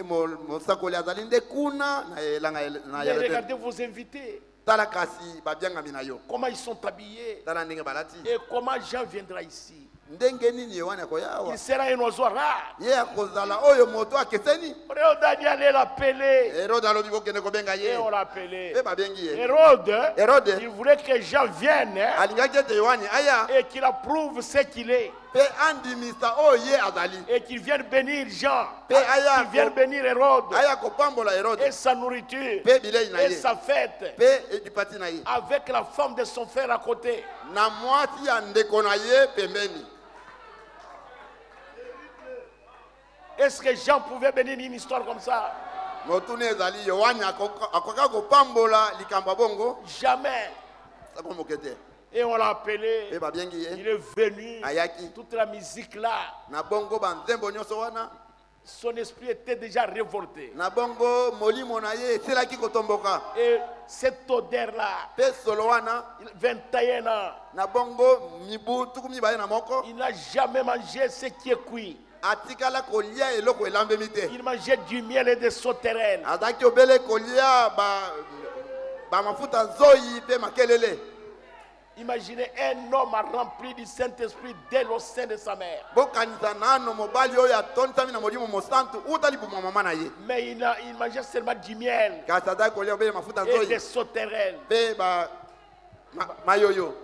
mosakoli azali nde kuna na elanga na Mais regardez vos invités. tala kasi babyangami na yo Comment ils sont habillés. tala ndenge balati Et comment Jean viendra ici. ndenge nini yohani akoyawa Il sera un oiseau rare. ye akozala oyo moto akeseni Hérode a dit allez l'appeler. herode alobi kokende kobenga Et ye on l'a appelé. mpe babengi ye Hérode, Hérode. il voulait que Jean vienne alingaki ete yohani aya et qu'il approuve ce qu'il est. mpe andimisa oyo ye azali Et qu'il vienne bénir Jean. mpe aya Qu'il vienne bénir Hérode. aya kopambola herode Et sa nourriture. mpe bilei na Et ye sa fête. mpe edipati na ye Avec la femme de son frère à côté. na mwasi ya ndeko na ye pembeni. Est-ce que Jean pouvait bénir une histoire comme ça? motuni ezali yohani akoka kopambola likambo ya bongo Jamais. sako moke te Et on l'a appelé. mpe babengi Il ye est venu. ayaki Toute la musique là. na bongo banzembo nyonso wana Son esprit était déjà révolté. na bongo molimo na ye esilaki kotomboka Et cette odeur là, mpe solo wana 21 ans, na bongo mibu tuku mibale na moko il n'a jamais mangé ce qui est cuit. atikala kolia eloko elambemi te Il mangeait du miel et des sauterelles. azalaki obele kolia bamafuta nzoyi mpe makelele. Imaginez un homme rempli du Saint-Esprit dès le sein de sa mère. bokanisa nano mobali oyo atonisami na molimo mosantu uta libuma mama na ye Mais il mangeait seulement du miel kasi azalaki kolia obele mafuta et des nzoyi sauterelles. mpe mayoyo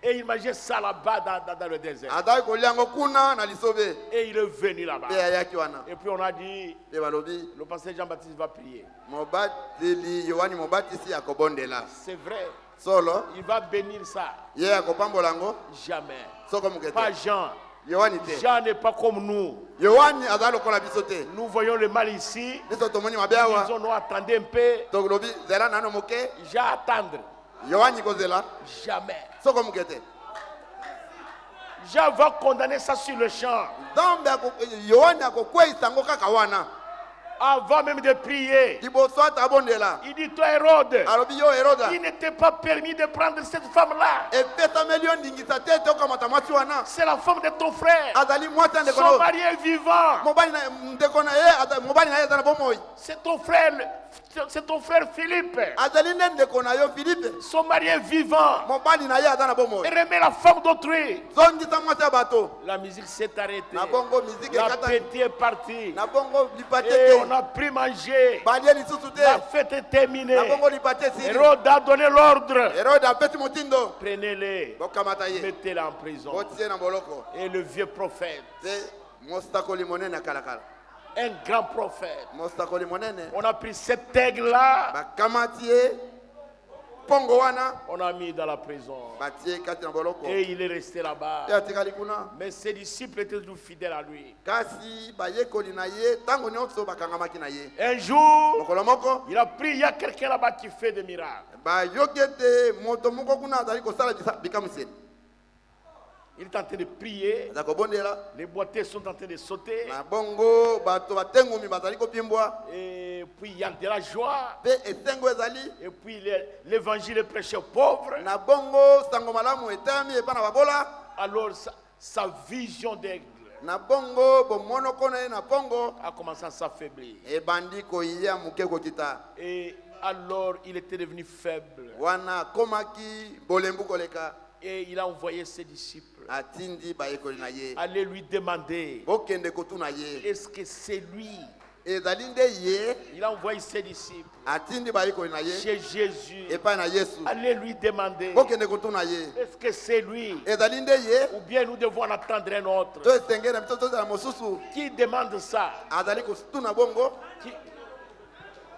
Et il mangeait ça là-bas dans le désert. azalaki kolia yango kuna na lisobe Et il est venu là-bas. mpe ayaki wana Et puis on a dit, mpe balobi le pasteur Jean-Baptiste va prier. mobateli yohani mobatisi akobondela C'est vrai, solo il va bénir ça. ye akopambola yango Jamais. soko moke Pas te Jean. yohani te Jean n'est pas comme nous. yohani azali lokola biso te Nous voyons le mal ici. biso tomoni mabe awa Disons, nous attendons un peu. tolobi zela nano moke Jean attendre. yohani kozela Jamais. soko moke te Jean va condamner ça sur le champ. nzambe yohani akokweyisa yango kaka wana Avant même de prier. liboso ata abondela Il dit, toi Hérode, alobi yo heroda il n'était pas permis de prendre cette femme-là. epesameli yo ndingisa te ete okamata mwasi wana C'est la femme de ton frère. azali mwasi ya ndeko na Son yo mari est vivant. mobali na ndeko na ye mobali na ye aza na bomoi C'est ton frère Philippe. azali nde ndeko na yo filipe Son mari est vivant. mobali na ye aza na bomoi Et remet la femme d'autrui. zongisa mwasi ya bato La musique s'est arrêtée. na bongo miziki L'appétit ekata est parti. na bongo lipate Et on te n'a plus mangé. balie lisusu te La fête est terminée. na bongo lipate esili Hérode a donné l'ordre. herode apesi motindo Prenez-les. bokamata ye Mettez-les en prison. botie na boloko Et le vieux prophète, te mosakoli monene ya kalakala un grand prophète, mosakoli monene on a pris cet aigle-là, bakamati ye mpongo wana on a mis dans la prison. batie kati na boloko Et il est resté là-bas. te atikali kuna Mais ses disciples étaient toujours fidèles à lui. kasi bayekoli na ye ntango nyonso bakangamaki na ye Un jour, mokolo moko il a pris, il y a quelqu'un là-bas qui fait des miracles. bayoki ete moto moko kuna azali kosala bikamiseli Il est en train de prier. aza kobondela Les boiteux sont en train de sauter. na bongo bato batengumi bazali kopimbwa Et puis il y a de la joie. mpe esengo ezali Et puis l'évangile est prêché aux pauvres. na bongo sango malamu etami epa na babola Alors sa vision d'aigle na bongo bomonoko na ye na bongo a commencé à s'affaiblir. ebandi koyiya moke kokita Et alors il était devenu faible. wana akomaki bolembu koleka Et il a envoyé ses disciples. atindi bayekoli na ye Allez lui demander, bokende kotuna ye est-ce que c'est lui? ezali nde ye Il a envoyé ses disciples atindi bayekoli na ye chez Jésus. epai na yesu Allez lui demander, bokende kotuna ye est-ce que c'est lui? ezali nde ye Ou bien nous devons en attendre un autre. to esengeli na biso tozala mosusu Qui demande ça? azali kotuna bongo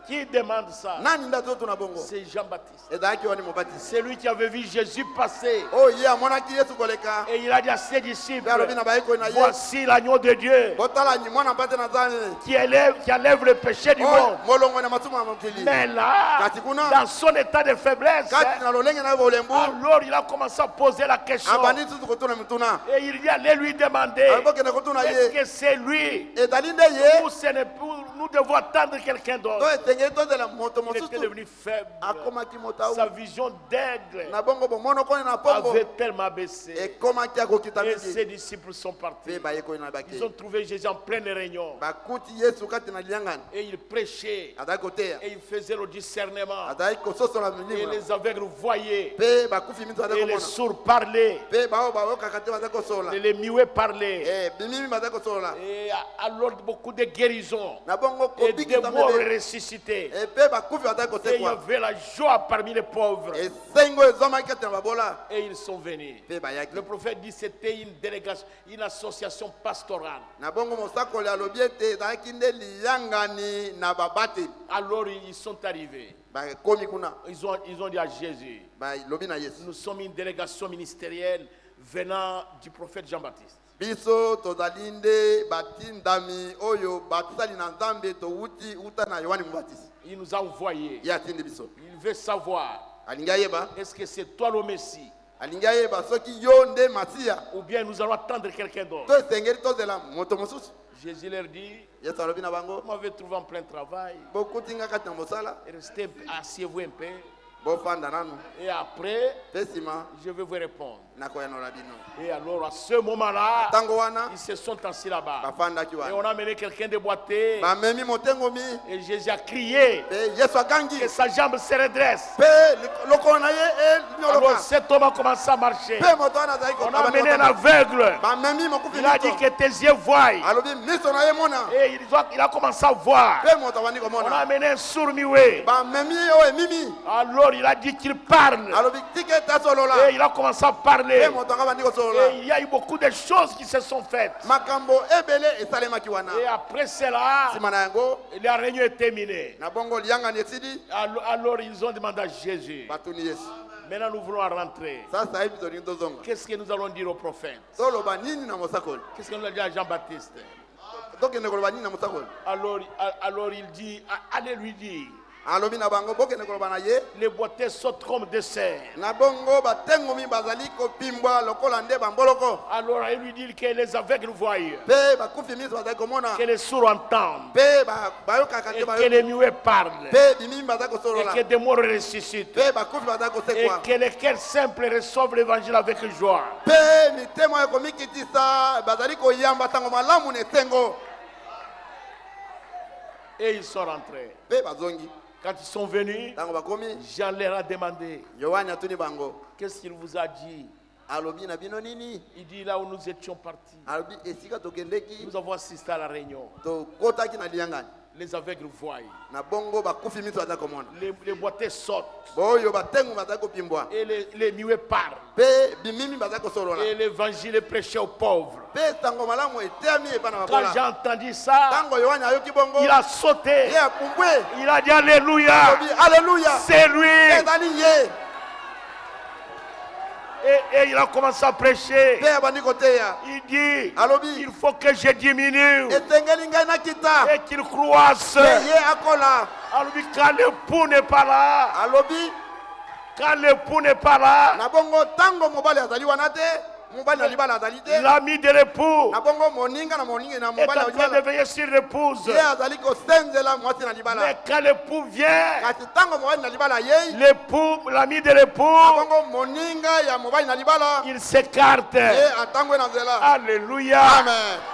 Qui demande ça? nani nde azotuna bongo C'est Jean-Baptiste. ezalaki wani mobatisi C'est lui qui avait vu Jésus passer. oyo ye amonaki yesu koleka Et il a dit à ses disciples, mpe alobi na bayekoli na ye voici l'agneau de Dieu botala mwana mpate na nzambe qui enlève le péché du oyo monde. molongo na masumu ya mokili Mais là, Kati kuna, dans son état de faiblesse, kati na lolenge na ye bolembu alors il a commencé à poser la question. abandi susu kotuna mituna Et il dit, allez lui demander, bokende kotuna est-ce ye que c'est lui? ezali nde ye Ou nous devons attendre quelqu'un to d'autre? esengeli tosengeli tozela moto Il était mosusu devenu faible. akomaki moto Sa au vision d'aigle na bongo bomono koni na pombo avait tellement baissé. ekomaki akokita Et mingi ses disciples sont partis. mpe bayekoli na Ils bake ont trouvé Jésus en pleine réunion. bakuti yesu kati na liangani Et il prêchait. azalaki koteya Et il faisait le discernement. azalaki kososola Et milimo les aveugles voyaient. mpe bakufi miso bazali Et les komona sourds parlaient. mpe bao bayokaka te bazali kosola Et les muets parlaient. bimimi bazali kosola Et alors beaucoup de guérisons. na bongo Et des kobikisa morts mebe ressuscités. mpe bakufi bazali Et il y kosekwa avait la joie parmi les pauvres. esengo ezwamaki kati na babola Et ils sont venus. mpe bayaki Le prophète dit que c'était une délégation, une association pastorale. na bongo mosakoli alobi ete ezalaki nde liyangani na babateli Alors ils sont arrivés. bakomi kuna Ils ont dit à Jésus, balobi na yesu nous sommes une délégation ministérielle venant du prophète Jean-Baptiste. biso tozali nde batindami oyo batisali na nzambe towuti uta na yohani mobatisi Il nous a envoyés. ye atindi biso Il veut savoir, alingi ayeba est-ce que c'est toi le Messie alingi ayeba soki yo nde masiya ou bien nous allons attendre quelqu'un d'autre. to esengeli tozela moto mosusu Jésus leur dit, yesu alobi na bango vous m'avez trouvé en plein travail. bokutinga kati na mosala Restez, asseyez-vous un peu. bofanda nanu Et après, mpe nsima je vais vous répondre. nakoyanola bino Et alors, à ce moment-là, ntango wana ils se sont assis là-bas. bafandaki Et wana on a amené quelqu'un de boité. bamemi motengomi Et Jésus a crié mpe yesu agangi que sa jambe se redresse. mpe lokolo na ye Alors enyoloka cet homme a commencé à marcher. mpe moto wana azali On a amené un aveugle. bamemi mokufi Il a dit miso que tes yeux voient. alobi miso na ye mona Et il a commencé à voir. mpe moto abandi On a komona amené un sourd muet. bamemi oyo emimi Alors il a dit qu'il parle. alobi tika ete asolola Et il a commencé à parler. mpe moto anga bandi kosolola Et il y a eu beaucoup de choses qui se sont faites. makambo ebele esalemaki wana Et après cela, nsima na yango la réunion est terminée. na bongo liyangani esili Alors ils ont demandé à Jésus, batuni yesu maintenant nous voulons rentrer. sasa yebi tolingi tozonga Qu'est-ce que nous allons dire au prophète? toloba nini na mosakoli Qu'est-ce qu'on a dit à Jean-Baptiste? tokende koloba nini na mosakoli Alors il dit, allez lui dire, alobi na bango bokende koloba na ye les boiteux sautent comme des cerfs. na bongo batengomi bazali kopimbwa lokola nde bamboloko Alors il lui dit que les aveugles voient, mpe bakufi miso bazali komona que les sourds entendent, mpe bayokaka et te que les muets parlent, mpe bimimi bazali et kosolola que des morts ressuscitent, mpe bakufi bazali et kosekwa que les cœurs simples reçoivent l'évangile avec joie. mpe mitema ekomikitisa bazali koyamba ntango malamu na esengo Et ils sont rentrés. mpe bazongi Quand ils sont venus, ntango bakomi Jean leur a demandé, yohani atuni bango qu'est-ce qu'il vous a dit? alobi na bino nini Il dit, là où nous étions partis, alobi esika tokendeki nous avons assisté à la réunion. tokotaki na liyangani Les aveugles voient, na bongo bakufi miso bazali komona les boiteux sautent, boyo batengu bazali kopimbwa et les muets parlent, mpe bimimi bazali kosolola et l'évangile est prêché aux pauvres. mpe ntango malamu eteyami epa na Quand j'ai babola entendu ça, ntango yohani ayoki bongo il a sauté, ye apumbwe il a dit Alléluia, alobi alleluya c'est lui. ezali ye Et il a commencé à prêcher. mpe abandi koteya Il dit, alobi il faut que je diminue esengeli ngai nakita et qu'il croisse. mpe ye akola Alors, quand l'époux n'est pas là, alobi quand l'époux n'est pas là, na bongo ntango mobali azali wana te mobali na libala azali te l'ami de l'époux na bongo moninga na moninga na est mobali en na train de libala veiller sur l'épouse. ye azali kosenzela mwasi na Mais libala quand l'époux vient, kasi ntango mobali na libala yei l'époux, l'ami de l'époux, na bongo moninga ya mobali na libala il s'écarte. ye atangwe na nzela Alléluia. amen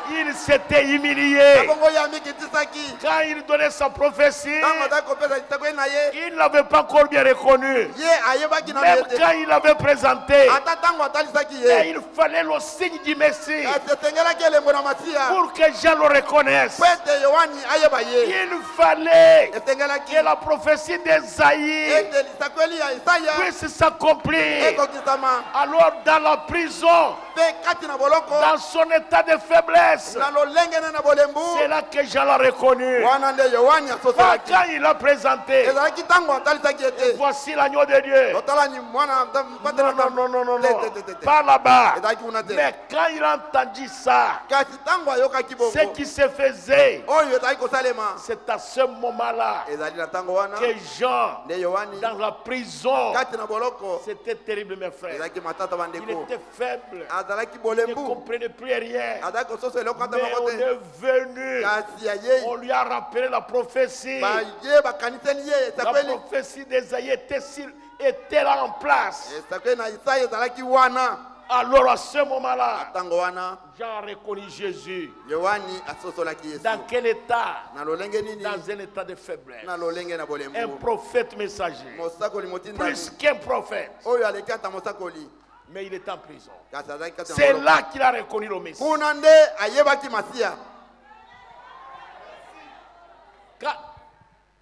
Il s'était na humilié. bongo ye amikitisaki Quand il donnait sa prophétie, ntango azali kopesa litekoi na ye il n'avait pas encore bien reconnu. ye ayebaki na Même ye te quand il l'avait présenté, ata ntango atalisaki et ye il fallait le signe du Messie kasi esengelaki elembo na masiya pour que Jean le reconnaisse. po ete yohani ayeba ye Il fallait esengelaki que la prophétie d'Esaïe ete lisakweli ya isaya puisse s'accomplir. ekokisama Alors dans la prison, mpe kati na boloko dans son état de faiblesse, na lolenge ne na bolembu c'est là que Jean l'a reconnu. wana nde yohani asosolaki Quand il l'a présenté, ezalaki ntango atalisaki ete voici l'agneau de Dieu. totalani mwana Non, non, non, non, non, non. par là-bas. ezalaki kuna te Mais quand il a entendu ça, kasi ntango ayokaki ce bongo qui se faisait, oyo ezalaki kosalema c'est à ce moment-là ezali na ntango wana que Jean, nde yohani dans la prison, kati na boloko c'était terrible, mes frères. ezalaki matata Il bandeko était faible, azalaki il ne bolembu comprenait plus rien. azalaki kososo eloko ata Mais moko on te est venu, kasi ayei on lui a rappelé la prophétie. baye bakaniseli ye La esakweli prophétie d'Esaïe était là en place. esakweli na isaya ezalaki wana Alors à ce moment-là, ntango wana Jean a reconnu Jésus. yohani asosolaki yesu Dans quel état? na lolenge nini Dans un état de faiblesse. na lolenge na Un bolembu prophète messager. mosakoli motindami Plus qu'un prophète. oyo aleki ata mosakoli Mais il est en prison. kasi azalaki kati na C'est boloko. là qu'il a reconnu le Messie. kuna nde ayebaki masiya Quand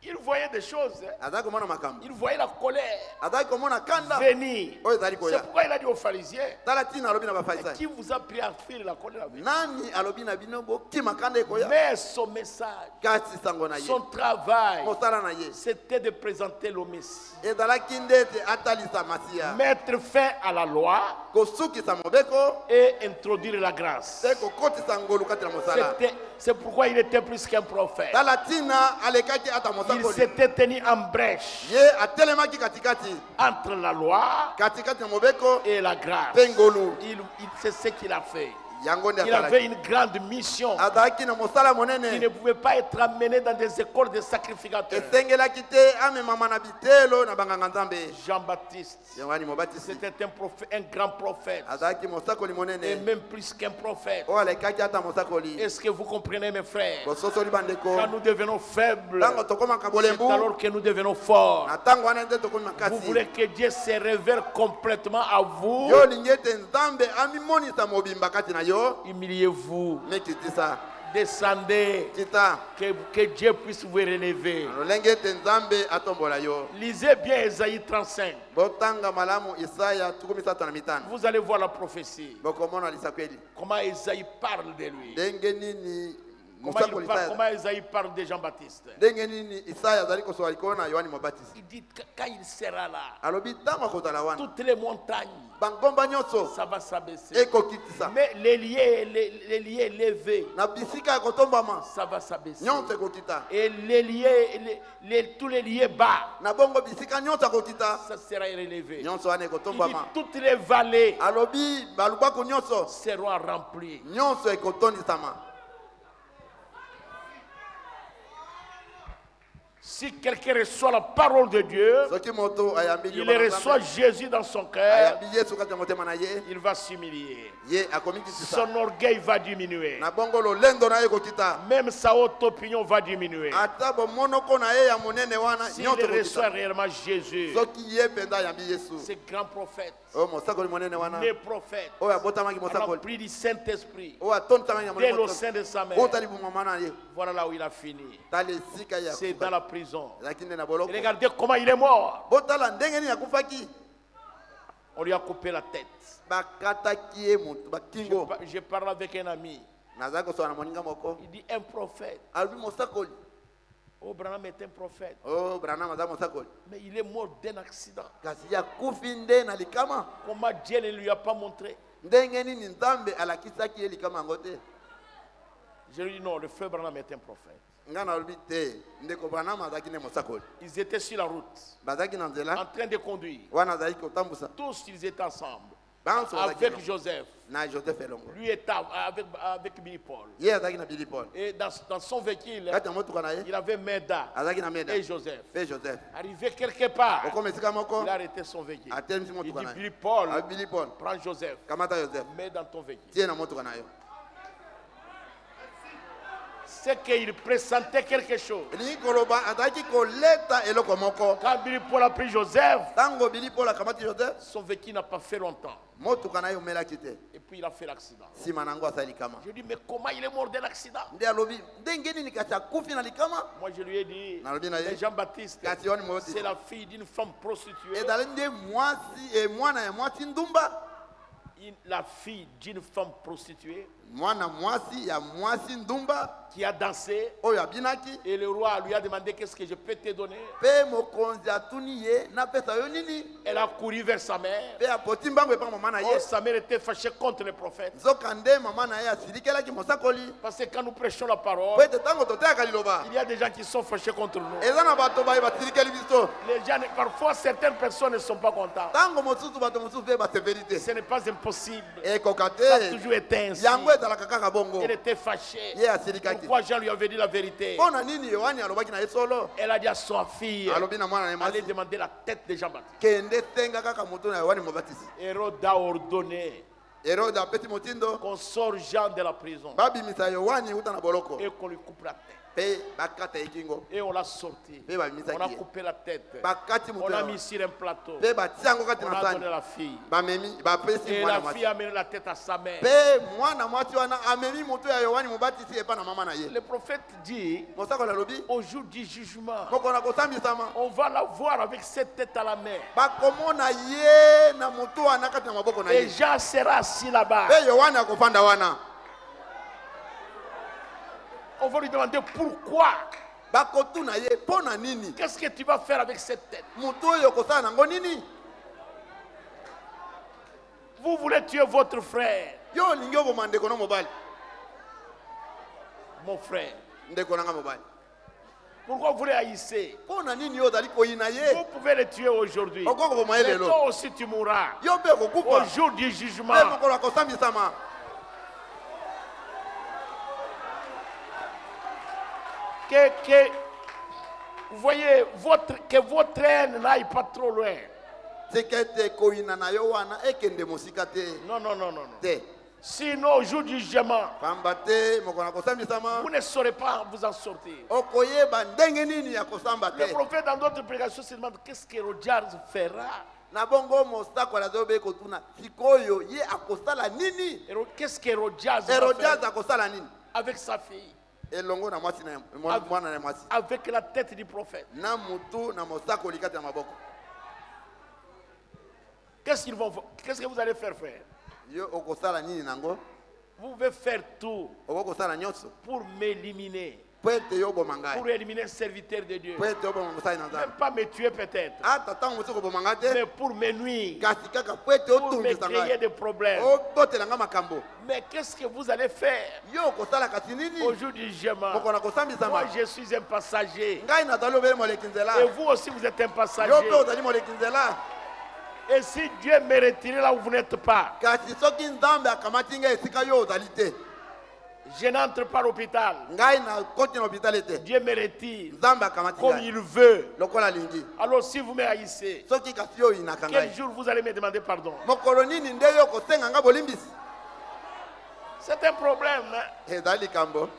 il voyait des choses, hein. azalaki komona makambo Il voyait la colère azalaki komona kanda venir. oyo ezali C'est koya pourquoi il a dit aux pharisiens, tala ntina alobi na qui bafarisayo vous a pris à fuir la colère avec? nani alobi na bino bokima kanda ekoya Mais son message, kasi sango na ye son travail, mosala na ye c'était de présenter le Messie. ezalaki nde ete atalisa masiya Mettre fin à la loi kosukisa mobeko et introduire la grâce. te kokotisa ngolu kati na mosala C'est pourquoi il était plus qu'un prophète. tala ntina alekaki ata Il mosakoli s'était tenu en brèche ye atelemaki katikati entre la loi katikati na mobeko et la grâce. mpe ngolu C'est ce qu'il a fait. yango nde Il avait asalaki une grande mission. azalaki na mosala Il ne monene pouvait pas être amené dans des écoles de sacrificateurs. esengelaki te amemama na bitelo na banganga nzambe Jean-Baptiste, yohani mobatisi c'était un prophète, un grand prophète. azalaki mosakoli Et monene même plus qu'un prophète. oyo alekaki ata mosakoli Est-ce que vous comprenez, mes frères? bososoli bandeko Quand nous devenons faibles, ntango tokomaka c'est bolembu alors que nous devenons forts. na ntango wana nde tokomi Vous makasi voulez que Dieu se révèle complètement à vous? yo olingi ete nzambe amimonisa mobimba kati na yo Humiliez-vous, mikitisa descendez, kita que Dieu puisse vous relever. na lolenge ete nzambe atombola yo Lisez bien Ésaïe 35. botanga malamu isaya 35 Vous allez voir la prophétie. bokomona lisakweli Comment Ésaïe parle de lui. ndenge nini Comment, mosakoli isaya comment Ésaïe parle de Jean-Baptiste. ndenge nini isaya azali kosola likolo na yohani mobatisi Il dit que quand il sera là, alobi ntango akozala wana toutes les montagnes, bangomba nyonso ça va s'abaisser. ekokitisa Mais les liens élevés, na bisika ya kotombama ça va s'abaisser. nyonso ekokita Et les liens, tous les liens bas, na bongo bisika nyonso akokita ça sera élevé. nyonso wana Il dit ekotombama toutes les vallées alobi balubwaku nyonso seront remplies. nyonso ekotondisama Si quelqu'un reçoit la parole de Dieu, soki moto ayambi il liloba na reçoit Nzambe, Jésus dans son cœur, ayambi yesu kati ya motema na ye il va s'humilier. ye akomikisisa Son orgueil va diminuer. na bongo lolendo na ye ekokita Même sa haute opinion va diminuer. ata bomonoko na ye ya monene wana S'il nyonso reçoit ekokita réellement Jésus, soki ye mpenza ayambi yesu ce grand prophète, oyo mosakoli monene wana les prophètes, oyo abotamaki mosakoli rempli du Saint-Esprit, oyo atondisamaki na dès molimo le sein de sa mère, otali bumama na ye voilà là où il a fini. tala esika ye C'est dans la prison. ezalaki nde na Et boloko regardez comment il est mort. botala ndenge nini akufaki On lui a coupé la tête. bakataki ye motu bakingo Je parle avec un ami. nazali kosola na moninga moko Il dit un prophète. alobi mosakoli Oh, Branham est un prophète. o branam aza mosakoli Mais il est mort d'un accident. kasi akufi nde na likama Comment Dieu ne lui a pas montré? ndenge nini nzambe alakisaki ye likama yango te Je lui dis non, le frère Branham est un prophète. ngai nalobi te ndeko branam azalaki nde mosakoli Ils étaient sur la route, bazalaki na en nzela train de conduire. wana azalaki kotambusa Tous, ils étaient ensemble. banso bazalaki Avec Joseph. na joseph elongo Lui était avec Billy Paul. ye azalaki na bili paul Et dans son véhicule, kati ya motuka na ye il avait Meda azalaki na meda et Joseph. mpe joseph Arrivé quelque part, okoma esika moko il a arrêté son véhicule. atelemisi Il motuka dit na ye Billy Paul, abi bili paul prends Joseph, kamata joseph mets dans ton véhicule. tie na motuka na yo C'est qu'il pressentait quelque chose. elingi koloba azalaki koleta eloko moko Quand Billy Paul a pris Joseph, ntango bili paul akamati joseph son véhicule n'a pas fait longtemps. motuka na ye omelaki te Et puis il a fait l'accident. nsima na yango asali likama Je lui ai dit, mais comment il est mort d'un accident? nde alobi ndenge nini kasi akufi na likama Moi je lui ai dit, nalobi na mais ye Jean-Baptiste, kasi yohani moti c'est la fille d'une femme prostituée. ezali nde mwasi mwana ya mwasi ndumba la fille d'une femme prostituée mwana mwasi ya mwasi ndumba qui a dansé oyo abinaki et le roi lui a demandé qu'est-ce que je peux te donner. pe mokonzi atuni ye napesa yo nini Elle a couru vers sa mère. pe apoti mbango epa mama na Oh, ye sa mère était fâchée contre le prophète. nzoka nde mama na ye asilikelaki mosakoli Parce que quand nous prêchons la po parole, ete ntango toteyaka liloba il y a des gens qui sont fâchés contre nous. eza na bato baye basilikeli biso Les gens, parfois, certaines personnes ne sont pas contentes. ntango mosusu bato mosusu mpe basepeli te Ce n'est pas impossible. ekoka Ça a te toujours été ainsi. yango ezalaka kaka bongo Elle était fâchée. ye asilikaki Pourquoi Jean lui avait dit la vérité? mpo na nini yohani alobaki na ye solo Elle a dit à sa fille, alobi na mwana na ye allez mwasi demander la tête de Jean-Baptiste. kende tenga kaka moto na yohani mobatisi Hérode a ordonné herode apesi motindo qu'on sort Jean de la prison babimisa yohani uta na boloko et qu'on lui coupe la tête. mpe bakata ye kingo Et on l'a sorti. mpe babimisaki On a ye coupé la tête. bakati On moto l'a ya mis sur un plateau. mpe batia yango kati On na a donné sani la fille. bamemi bapesi Et mwana la mwasi fille a amené la tête à sa mère. mpe mwana mwasi wana amemi moto ya yohani mobatisi epa na mama na ye Le prophète dit, mosakoli alobi au jour du jugement, moko na kosambisama on va la voir avec cette tête à la main. bakomona ye na moto wana kati na maboko na Et ye Jean sera assis là-bas. mpe yohani akofanda wana On va lui demander pourquoi. bakotuna ye mpo na nini Qu'est-ce que tu vas faire avec cette tête? moto oyo okosala nango nini Vous voulez tuer votre frère. yo olingi oboma ndeko na mobali Mon frère. ndeko nanga mobali Pourquoi vous les haïssez? mpo na nini yo ozali koyina ye Vous pouvez le tuer aujourd'hui. okoki koboma ye Mais lelo toi aussi tu mourras. yo mpe Au kokufa jour du jugement. mpe mokolo akosambisama Vous voyez, que votre haine n'aille pas trop loin. tika ete koyina na yo wana ekende mosika te Non, non, non, non, non. te Sinon, au jour du jugement, pamba te mokolo akosambisama vous ne saurez pas vous en sortir. okoyeba ndenge nini ya kosamba Le te prophète, dans d'autres prédications, se demande qu'est-ce que Rogers fera. na bongo mosakoli azobe kotuna sikoyo ye akosala nini Qu'est-ce que Rogers va herodias faire akosala nini avec sa fille, elongo na mwasi na mwana na mwasi avec la tête du prophète? na mutu na mosakoli kati ya maboko Qu'est-ce que vous allez faire? yo okosala nini nango Vous pouvez faire tout okokosala nyonso pour m'éliminer, po ete yo oboma ngai pour éliminer un serviteur de Dieu. po ete oboma mosali na Même nzambe pas me tuer peut-être, ata ntango mosusu okoboma ngai te mais pour me nuire, kasi kaka po ete pour me otungisa créer ngai des problèmes. obotela nga makambo Mais qu'est-ce que vous allez faire yo okosala kasi nini au jour du jugement? moko na kosambisama Moi, je suis un passager. ngai nazali obele moleki nzela Et vous aussi, vous êtes un yo passager. mpe ozali moleki nzela Et si Dieu me retire là où vous n'êtes pas, kasi soki nzambe akamati ngai esika yo ozali te je n'entre pas à l'hôpital. ngai nakoti na hôpital ete Dieu me retire nzambe akamati comme ngai il veut. lokola alingi Alors si vous me haïssez, soki kasi yo oyinaka quel ngai jour vous allez me demander pardon? mokolo nini nde yo kosenga nga bolimbisi C'est un problème. Hein? ezali likambo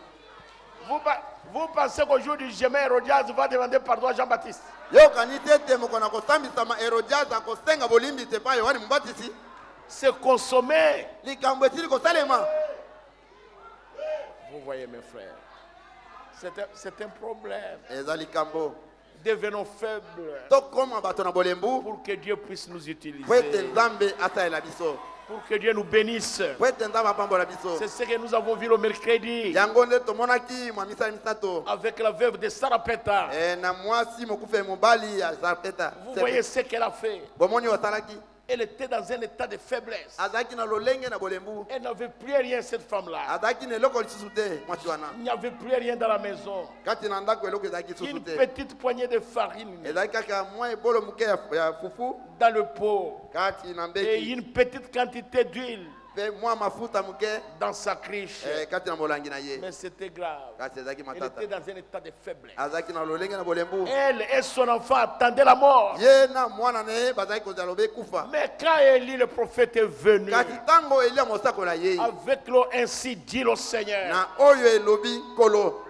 Vous pensez qu'au jour du jugement, Hérodias va demander pardon à Jean-Baptiste? yokanisi ete moko na kosambisama herodias akosenga bolimbisi epai yohani mobatisi C'est consommé. likambo esili kosalema Vous voyez mes frères, c'est un problème. eza likambo Devenons faibles tokoma bato na bolembu pour que Dieu puisse nous po ete utiliser, nzambe asalela biso pour que Dieu nous bénisse. po ete nzambe apambola biso C'est ce que nous avons vu le mercredi yango nde tomonaki mwa misala misato avec la veuve de Sarapeta. na mwasi mokufa mobali ya sarpeta Vous voyez ce qu'elle a fait. bomoni osalaki Elle était dans un état de faiblesse. azalaki na lolenge na bolembu Elle n'avait plus rien, cette femme-là. azalaki na eloko lisusu te mwasi wana Il n'y avait plus rien dans la maison. kati na ndako eloko ezalaki lisusu Une te petite poignée de farine ezalaki kaka mwa ebolo moke ya fufu dans le pot kati na et mbeki une petite quantité d'huile mpe mwa mafuta moke dans sa criche. kati na molangi na ye Mais c'était grave. kasi ezalaki Elle matata était dans un état de faiblesse. azalaki na lolenge na bolembu Elle et son enfant attendaient la mort. ye na mwana na ye bazalaki kozala lobe kufa Mais quand Élie le prophète est venu, kasi ntango elia mosakola yei avec l'eau ainsi dit le Seigneur, na oyo elobi nkolo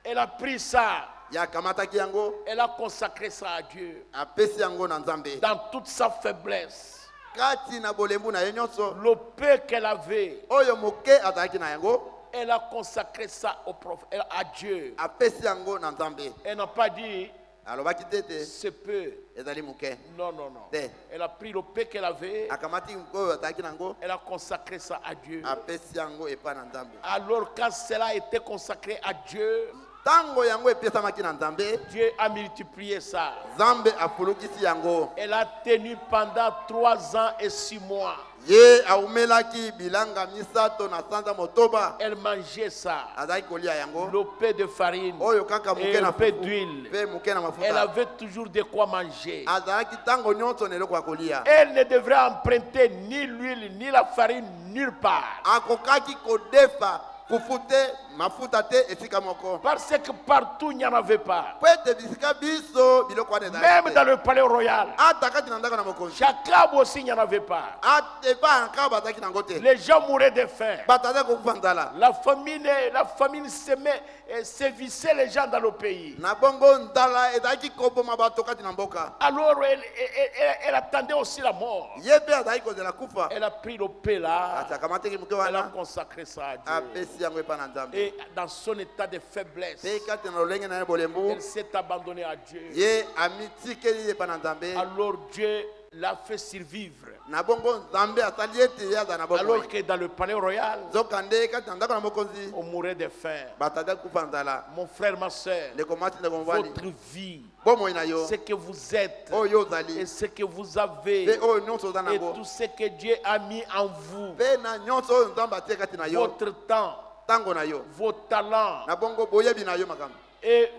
elle a pris ça, yakamataki yango elle a consacré ça à Dieu. apesi yango na nzambe Dans toute sa faiblesse, kati na bolembu na ye nyonso le peu qu'elle avait, oyo moke azalaki na yango elle a consacré ça au prophète, à Dieu. apesi yango na nzambe Elle n'a pas dit, alobaki tete C'est peu. ezali muke Non, non, non. te Elle a pris le peu qu'elle avait, akamati oyo ataki nango elle a consacré ça à Dieu. apesi yango epa na nzambe Alors quand cela a été consacré à Dieu, ntango yango epesamaki na nzambe Dieu a multiplié ça. nzambe afulukisi yango Elle a tenu pendant 3 ans et 6 mois. ye aumelaki bilanga misato na sanza motoba Elle mangeait ça. azalaki kolia yango Le peu de farine oyo kaka et muke na le peu fufu d'huile. mpe muke na Elle mafuta avait toujours de quoi manger. azalaki ntango nyonso na eloko ya kolia Elle ne devrait emprunter ni l'huile ni la farine nulle part. akokaki kodefa fufu te mafuta te esika moko Parce que partout il n'y en avait pas. po ete bisika biso biloko wana ezalaki Même te. dans le palais royal. ata kati na ndako na mokonzi Jacob aussi il n'y en avait pas. epa yanka bazalaki nango te Les gens mouraient de faim. bato azali kokufa nzala La famine sévissait les gens dans le pays. na bongo nzala ezalaki koboma bato kati na mboka Alors elle attendait aussi la mort. ye mpe azalaki kozela kufa Elle a pris le pain là. kasi akamataki moke Elle a wana consacré ça à Dieu. apesi yango epa na nzambe Et dans son état de faiblesse, mpe kati na lolenge na ye bolembu elle s'est abandonnée à Dieu. ye amitikeli epa na nzambe Alors Dieu l'a fait survivre. na bongo nzambe asali ete ye azala na Alors bongo que dans le palais royal, nzokande kati na ndako na mokonzi on mourait de faim. bato azali kufa nzala Mon frère, ma soeur, ndeko mwasi ndeko mobali votre vie, bomoi na yo ce que vous êtes oyo et ozali ce que vous mpe avez oyo nyonso oza et nango tout ce que Dieu a mis en vous, mpe na nyonso oyo nzambe atie kati na yo votre temps, ntango na yo vos talents na bongo boyebi na yo makambo et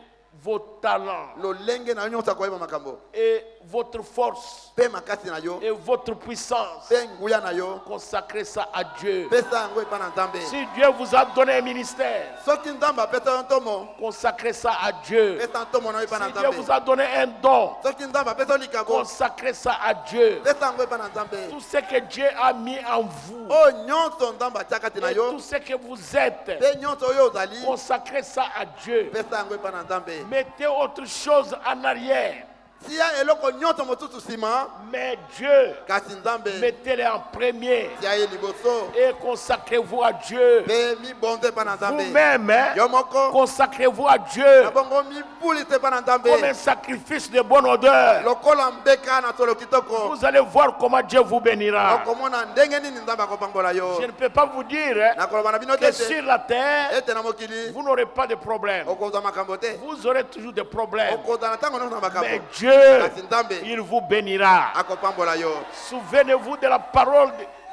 vos talents lolenge na yo nyonso akoyeba makambo et votre force mpe makasi na yo et votre puissance, mpe nguya na yo consacrez ça à Dieu. pesa yango epa na nzambe Si Dieu vous a donné un ministère, soki nzambe apesa yo ntomo consacrez ça à Dieu. pesa ntomo na yo epa na Si Dieu vous nzambe a donné un don, soki nzambe apesa yo likabo consacrez ça à Dieu. pesa yango epa na nzambe Tout ce que Dieu a mis en vous oyo nyonso nzambe atia kati na et yo tout ce que vous êtes, mpe nyonso oyo ozali consacrez ça à Dieu. pesa yango epa na nzambe Mettez autre chose en arrière, tia eloko nyonso mosusu nsima mais Dieu, kasi nzambe mettez-le en premier tia ye liboso et consacrez-vous à Dieu. mpe mibonze epa na nzambe Vous-même, hein, yo moko consacrez-vous à Dieu na bongo mibulisa epa na nzambe comme un sacrifice de bonne odeur. lokola mbeka na tolo kitoko Vous allez voir comment Dieu vous bénira. okomona ndenge nini nzambe akopambola yo Je ne peux pas vous dire hein, nakoloba na bino que te sur la terre, ete na mokili vous n'aurez pas de problème. okozwa makambo te Vous aurez toujours des problèmes. okozwa na ntango nyonso na Mais makambo Dieu, kasi nzambe il vous bénira. akopambola yo Souvenez-vous de la parole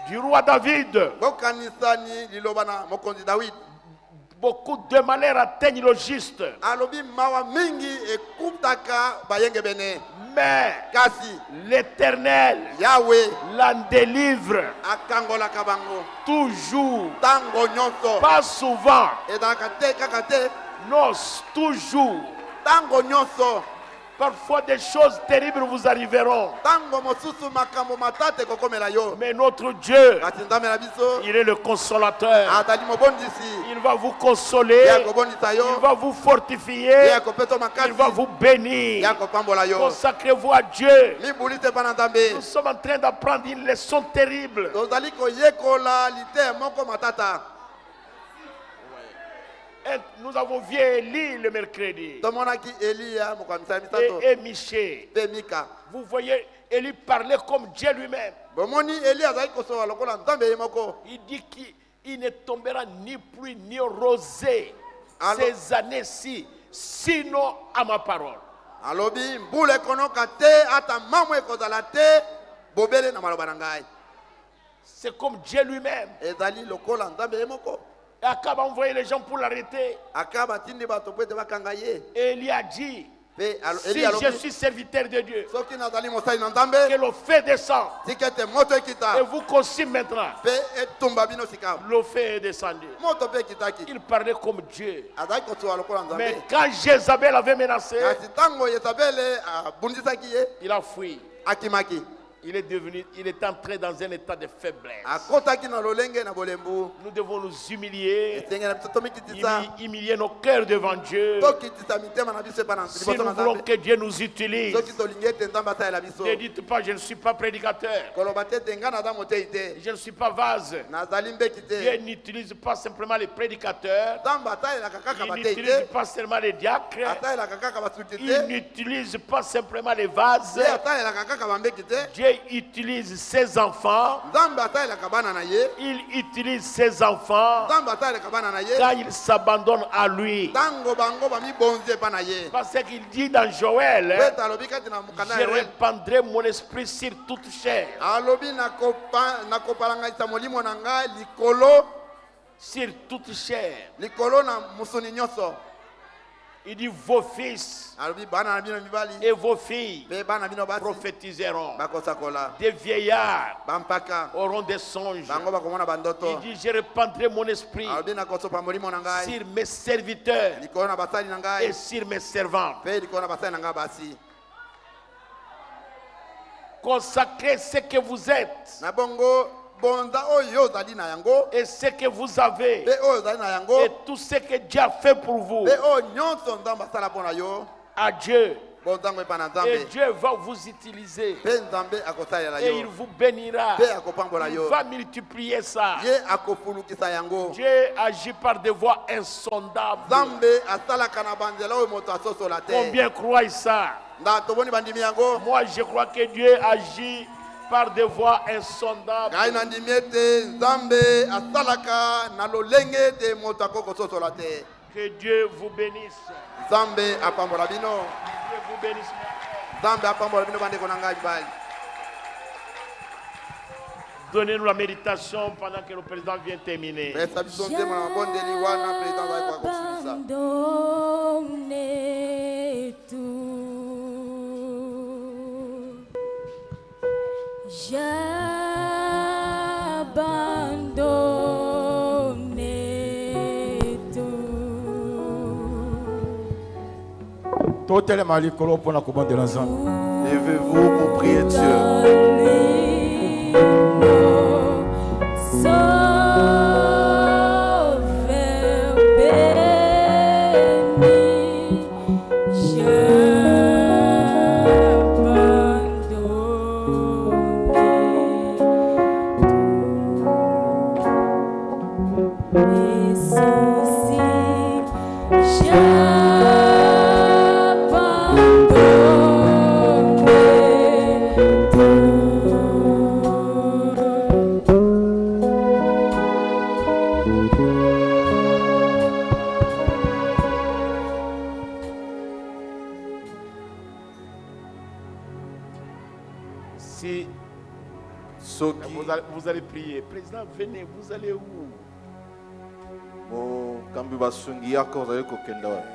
du roi David. bokanisani liloba na mokonzi dawidi Beaucoup de malheurs atteignent le juste. alobi mawa mingi ekutaka bayengebene Mais kasi l'Éternel yawe l'en délivre akangolaka bango toujours. ntango nyonso Pas souvent, ezalaka te kaka te non, toujours. ntango nyonso Parfois des choses terribles vous arriveront. ntango mosusu makambo matata ekokomela yo Mais notre Dieu, kasi nzambe na biso il est le consolateur. azali mobondisi Il va vous ye consoler. akobondisa Il yo va vous ye fortifier. akopesa Il makasi va vous ye bénir. akopambola yo Consacrez-vous à Dieu. mibulisa epa na nzambe Nous sommes en train d'apprendre une leçon terrible. tozali koyekola lite moko matata Et nous avons vu Élie le mercredi. tomonaki eliya mokamisi ya misato Et Michée. mpe mika Vous voyez, Élie parlait comme Dieu lui-même. bomoni eliya azali kosoba lokola nzambe ye moko Il dit qu'il ne tombera ni pluie ni rosée Alors- ces années-ci, sinon à ma parole. alobi mbula ekonoka te ata mamu ekozala te bobele na maloba na ngai C'est comme Dieu lui-même. ezali lokola nzambe ye moko Et Akab a envoyé les gens pour l'arrêter. akaba atindi bato po ete bakanga ye Et il a dit, mpe si eli je alobi suis serviteur de Dieu, soki nazali mosali na nzambe que le feu descend tika ete moto et ekita vous consume maintenant. mpe etumba bino sika Le feu est descendu. moto mpe ekitaki Il parlait comme Dieu. azali kosoba lokola Mais nzambe quand Jézabel avait menacé, kasi ntango yezabele abundisaki ye il a fui. akimaki il est entré dans un état de faiblesse. akotaki na lolenge na bolembu Nous devons nous humilier, esengeli na biso tomikitisa humilier nos cœurs devant Dieu. tokitisa mitema na biso epa na Si liboso nous na voulons Nzambe que Dieu nous utilise, soki tolingi ete Nzambe asalela biso ne dites pas je ne suis pas prédicateur, koloba te ete nga naza motei te je ne suis pas vase. nazali mbeki Dieu te n'utilise pas simplement les prédicateurs, Nzambe asalelaka kaka il batei n'utilise te pas seulement les diacres, asalelaka kaka basuki il te n'utilise pas simplement les vases. ye asalelaka kaka bambeki te Dieu utilise ses enfants, Nzambe asalelaka bana na ye il utilise ses enfants Nzambe asalelaka bana na ye quand ils s'abandonnent à lui. ntango bango bamibonzi epa na ye Parce qu'il dit dans Joël, ete alobi kati na mokanda je ya Yoeli répandrai mon esprit sur toute chair. alobi nakopalangisa molimo na ngai likolo Sur toute chair. likolo na mosuni nyonso Il dit vos fils alobi bana na bino mibali et vos filles mpe bana na bino basi prophétiseront. bakosakola Des vieillards bampaka auront des songes. bango bakomona bandoto Il dit je répandrai mon esprit alobi nakosopa molimo na ngai sur mes serviteurs likolo na basali na et ngai sur mes servantes. mpe likolo na basali na ngai basi Consacrez ce que vous êtes na bongo bonza oyo ozali na yango et ce que vous avez mpe oyo ozali na yango et tout ce que Dieu a fait pour vous mpe oyo nyonso nzambe asala mpo na yo à Dieu. bonzango epa na Et nzambe Dieu va vous utiliser mpe nzambe akosalela et il yo vous bénira. mpe akopambola Il yo va multiplier ça. ye akofulukisa yango Dieu agit par des voies insondables. nzambe asalaka na banzela oyo moto asosola te Combien croient ça? nda toboni bandimi yango Moi, je crois que Dieu agit par des voies insondables. ngai nandimi ete nzambe asalaka na lolenge ete moto akoki kososola te Que Dieu vous bénisse. nzambe apambola bino Dieu vous bénisse. nzambe apambola bino bandeko na ngai mibali Donnez-nous la méditation pendant que le président vient terminer. pesa biso ntema na mabondeli wana président azali koka kosilisa J'abandonne tout. J'abandonne tout. totelema likolo mpona kobondela nzambe. levez-vous pour prier Dieu Sauveur béni, j'abandonne et souci, Si soki vous allez prier, président, venez, vous allez où? mokambi basungi yaka ozali kokenda wapi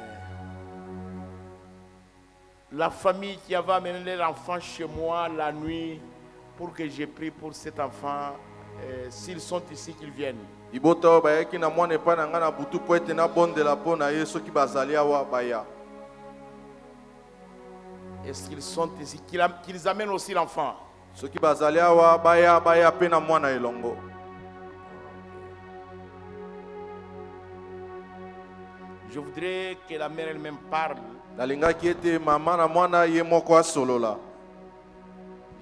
La famille qui avait amené l'enfant chez moi la nuit pour que je prie pour cet enfant, s'ils sont ici, qu'ils viennent. libota oyo bayaki na mwana epai na ngai na butu mpo ete nabondela mpo na ye soki bazali awa baya Est-ce qu'ils sont ici? Qu'ils amènent aussi l'enfant. soki bazali awa baya mpe na mwana elongo. Je voudrais que la mère elle-même parle. nalingaki ete mama na mwana ye moko asolola.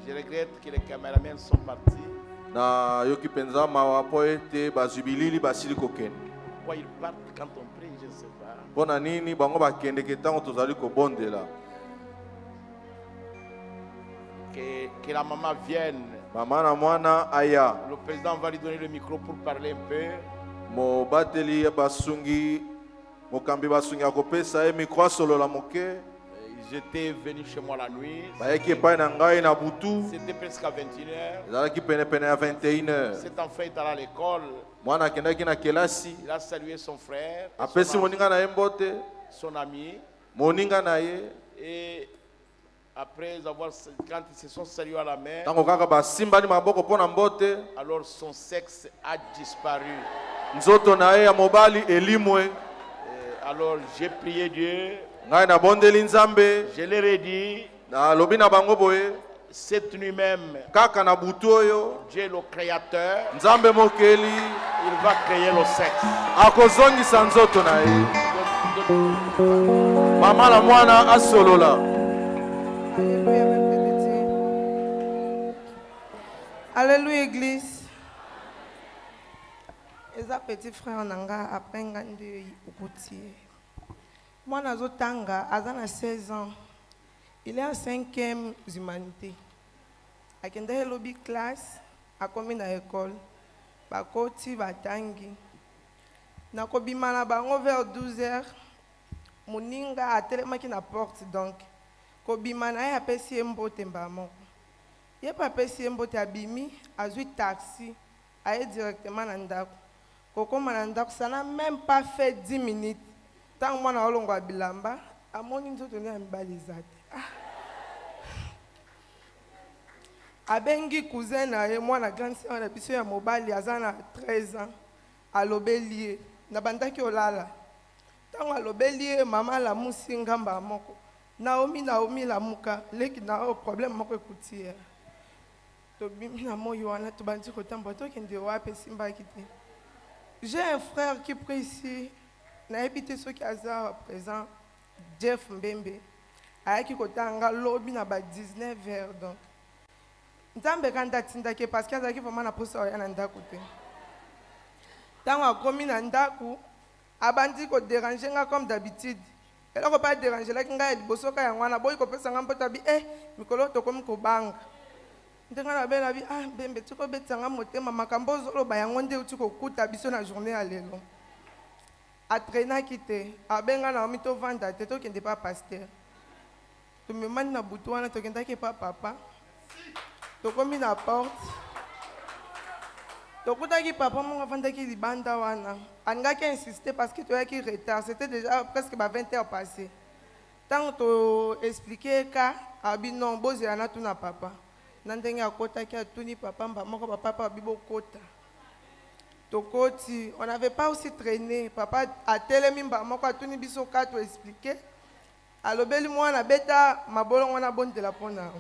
Je regrette que les caméramans sont partis. na yoki mpenza mawa mpo ete bazwi bilili basili kokende. Pourquoi ils partent quand on prie, je ne sais pas. mpo na nini bango bakendeke ntango tozali kobondela. Que la maman vienne. mama na mwana aya. Le président va lui donner le micro pour parler un peu. mobateli basungi mokambi basungi akopesa ye mikro asolola moke. J'étais venu chez moi la nuit. bayaki epai na ngai na butu. C'était presque à 21h. ezalaki penepene ya 21h. Cet enfant est allé à l'école. mwana akendaki na kelasi. Il a salué son frère, apesi moninga na ye mbote. son ami. moninga na ye. Et après avoir, quand ils se sont salués à la main, ntango kaka basimbani maboko mpo na mbote. alors son sexe a disparu. nzoto na ye ya mobali elimwe. Alors j'ai prié Dieu. ngai nabondeli nzambe. Je leur ai dit, nalobi na bango boye. cette nuit même, kaka na butu oyo Dieu le créateur, nzambe mokeli il va créer le sexe. akozongisa nzoto na ye mama la mwana asolola. Alléluia, Église. Et ça, petit frère, on a après un routier. Moi, Nazotanga, à 16 ans, il est en 5e humanité. À Kende lobby classe, à combien d'école, Bakoti, Batangi. Nakobima na bango vers 12h. Moninga a tellement qui na porte donc. Kobima na ya pesi mbote mbamo. Il pas pesi mbote abimi, azui taxi, aille directement na ndako. Koko manandako ça n'a même pas fait 10 minutes. Tant que moi na olongo abilamba, amoni nzoto ne ambalizate. Abengi cousin na ye moi na grande sœur na biso ya mobali azana 13 ans. Alobelier na bandaki olala. Tango alobelier mama la musinga mba moko. Naomi la muka leki na o problème moko ekuti. To bimi na moyo wana to bandi ko tambo to kende wapi simba kiti. J'ai un frère qui prie ici. Na habité ceux qui sont présent Jeff Mbembe. Ayaki kotanga lobi na ba 19h donc. Ntambe kanda tindake parce que azaki vraiment na posa ya na ndako te. Tango akomi na ndako abandi ko déranger nga comme d'habitude. Elle ko pas déranger la kinga liboso ka yango na boy ko pesa nga mpota bi mikolo to komi ko banga. Ndenga na bela bi Mbembe tiko betanga motema makambo zolo ba yango nde uti ko kuta biso na journée ya lelo. Atrena kite abenga na mito vanda te to kende pas pasteur. To me mani na butu wana to kenda ke pas papa. To komi na porte. To kuta ki papa mon vanda ki libanda wana. Anga ki insister parce que tu as qui retard, c'était déjà presque 20 heures passées. Tant to expliquer ka abi non bozi ana tu na papa. Nandenge akota ki atuni papa mba moko papa bibo kota. Tokoti, on n'avait pas aussi traîné. Papa a télé mba moko atuni biso ka to expliquer. Alobeli mwana beta mabolo wana bonne de la pona.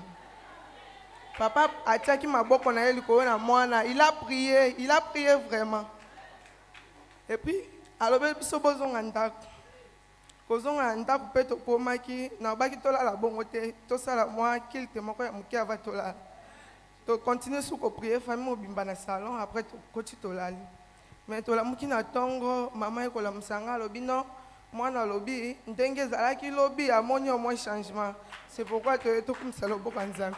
Papa a tiaki maboko na yeli ko na mwana, il a prié vraiment. Et puis alobeli biso bozonga ndako. Kozonga ndako pe to komaki na baki tola la bongo te, to sala moi kilte moko ya muki ava tola. To continuer sous ko prier famille obimba na salon après to koti tolali. Mais tola muki na tongo mama ekola musanga lobi non mwana lobi ndenge zalaki lobi amoni au moins changement. C'est pourquoi to kumisa loboko nzambe.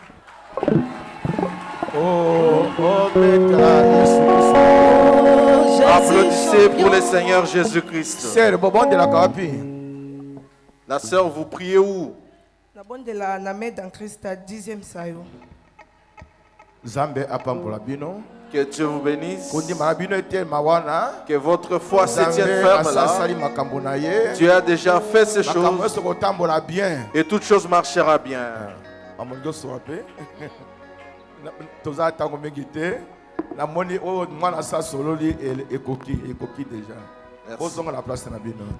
Applaudissez pour le Seigneur Jésus-Christ. C'est le bonbon de la Kapi. La sœur, vous priez où? La bonne de la Namé dans Christ à 10e sayo. Zambe apambola bino. Que Dieu vous bénisse. Que votre foi se tienne ferme là. Dieu a déjà fait ces choses. Et toute chose marchera bien.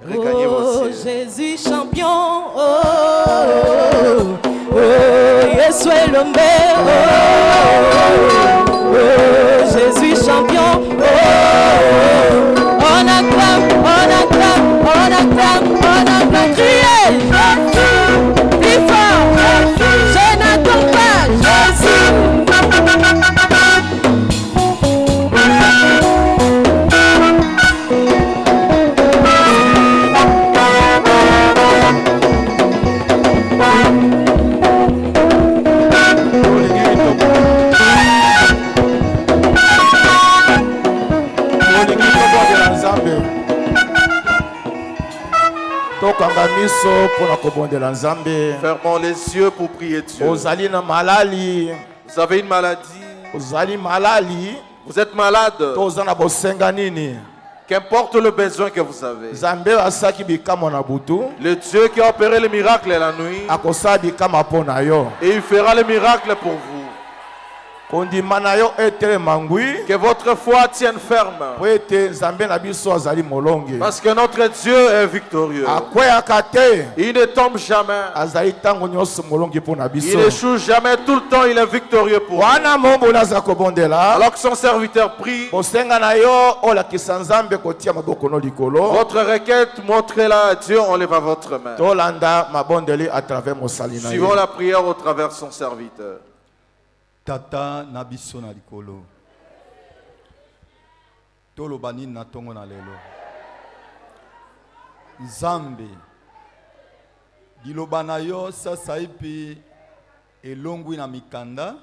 Regagnez vos cieux. Jésus champion. Yesu est le Jésus champion. On acclame, on acclame, on acclame, on acclame. Criez, plus fort. Je n'attends pas Jésus. Fermons les yeux pour prier Dieu. Vous avez une maladie. Vous êtes malade. Qu'importe le besoin que vous avez. Le Dieu qui a opéré le miracle la nuit. Et il fera le miracle pour vous. Que votre foi tienne ferme. Parce que notre Dieu est victorieux. Il ne tombe jamais. Il n'échoue jamais. Tout le temps, il est victorieux pour nous. Alors que son serviteur prie, votre requête, montrez-la à Dieu, on lève votre main. Suivons la prière au travers de son serviteur. Tata nabiso na likolo toloba nini na tongo na lelo Nzambe liloba na yo sasa ipi elongwi na mikanda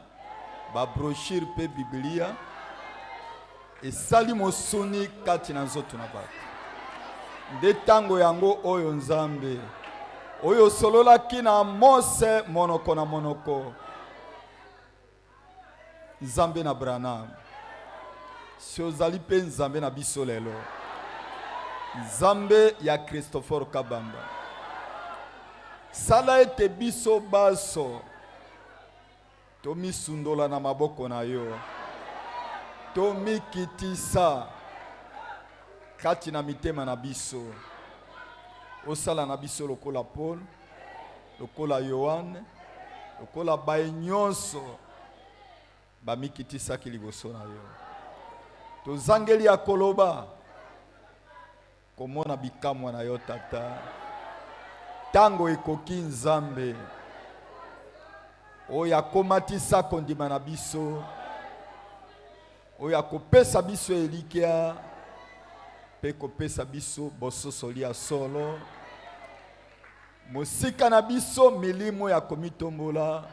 ba brochure pe biblia esali mosuni kati na nzoto na bato nde tango yango oyo Nzambe oyo sololaki na Mose monoko na monoko Nzambe na Branham si ozali pe Nzambe na biso lelo Nzambe ya Christopher Kabamba sala ete biso baso tomi sundola na maboko na yo tomi kitisa kati na mitema na biso osala na biso lokola Paul lokola Yohane lokola baye nyonso bamikitisaki liboso na yo tozangeli ya koloba komona bikamwa na yo tata tango ekoki Nzambe oyo akomatisa kondima na biso oyo akopesa biso elikya pe kopesa biso bososoli ya solo mosika na biso milimo ya komitombola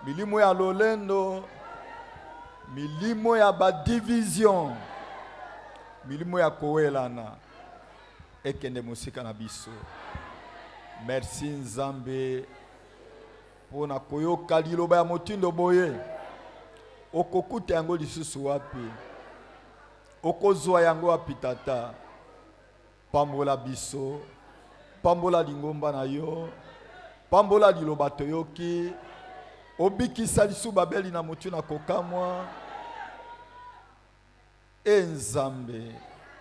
milimo ya lolendo milimo ya badivision milimo ya kowelana ekende mosika na biso merci Nzambe pona koyoka liloba ya motindo boye okokuta yango lisusu wapi okozwa yango wapi tata pambola biso pambola lingomba na yo pambola liloba toyoki obikisa lisu babeli na motu na kokamwa Nzambe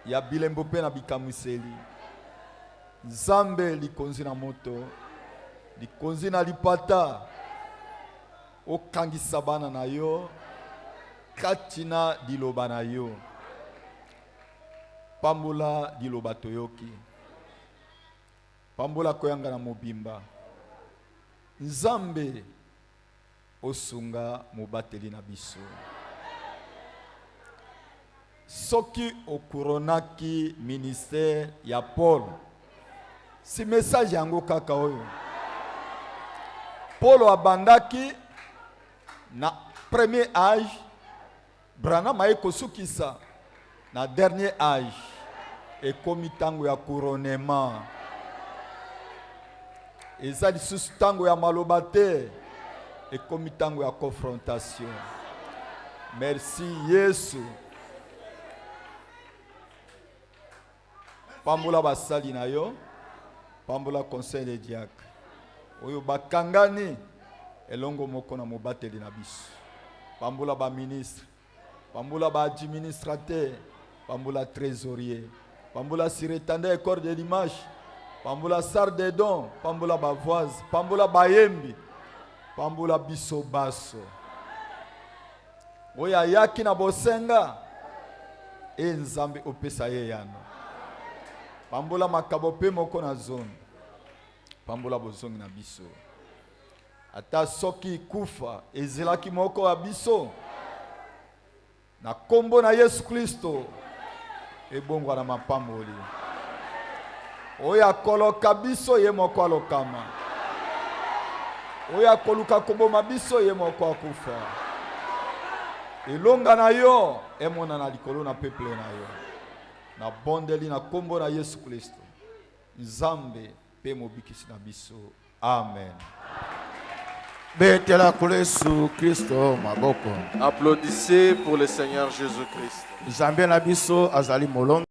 ya bilembo pe na bikamiseli Nzambe likonzi na moto likonzi na lipata okangisa bana na yo katina diloba na yo pambola diloba toyoki pambola koyanga na mobimba Nzambe osunga mobateli na biso soki okuronaki ministère ya Paul si message yango kaka oyo Paul abandaki na premier âge Branham ayekosukisa na dernier âge ekomi tango ya couronnement eza lisusu tango ya maloba te ekomi tango ya confrontation merci Yesu pambola basali na yo pambola conseil de diacre oyo bakangani elongo moko na mobateli na biso pambola ba ministre pambola ba administrateur pambola trésorier pambola surintendant corps de l'image pambola sar de don pambola ba voise pambola bayembi pambola biso baso oya yaki na bosenga Nzambe opesa ye yano pambola makabo pe moko na zone pambola bozongi na biso ata soki kufa ezelaki moko ya biso na kombo na Yesu Kristo ebongwa na mapamboli oya koloka biso ye moko alokama oya koluka koboma biso ye moko akufa elonga na yo emona na likolo na peuple na yo na bondeli na kombo na Yesu Kristo Nzambe pe mobikisi na biso amen. Applaudissez pour le Seigneur Jésus-Christ.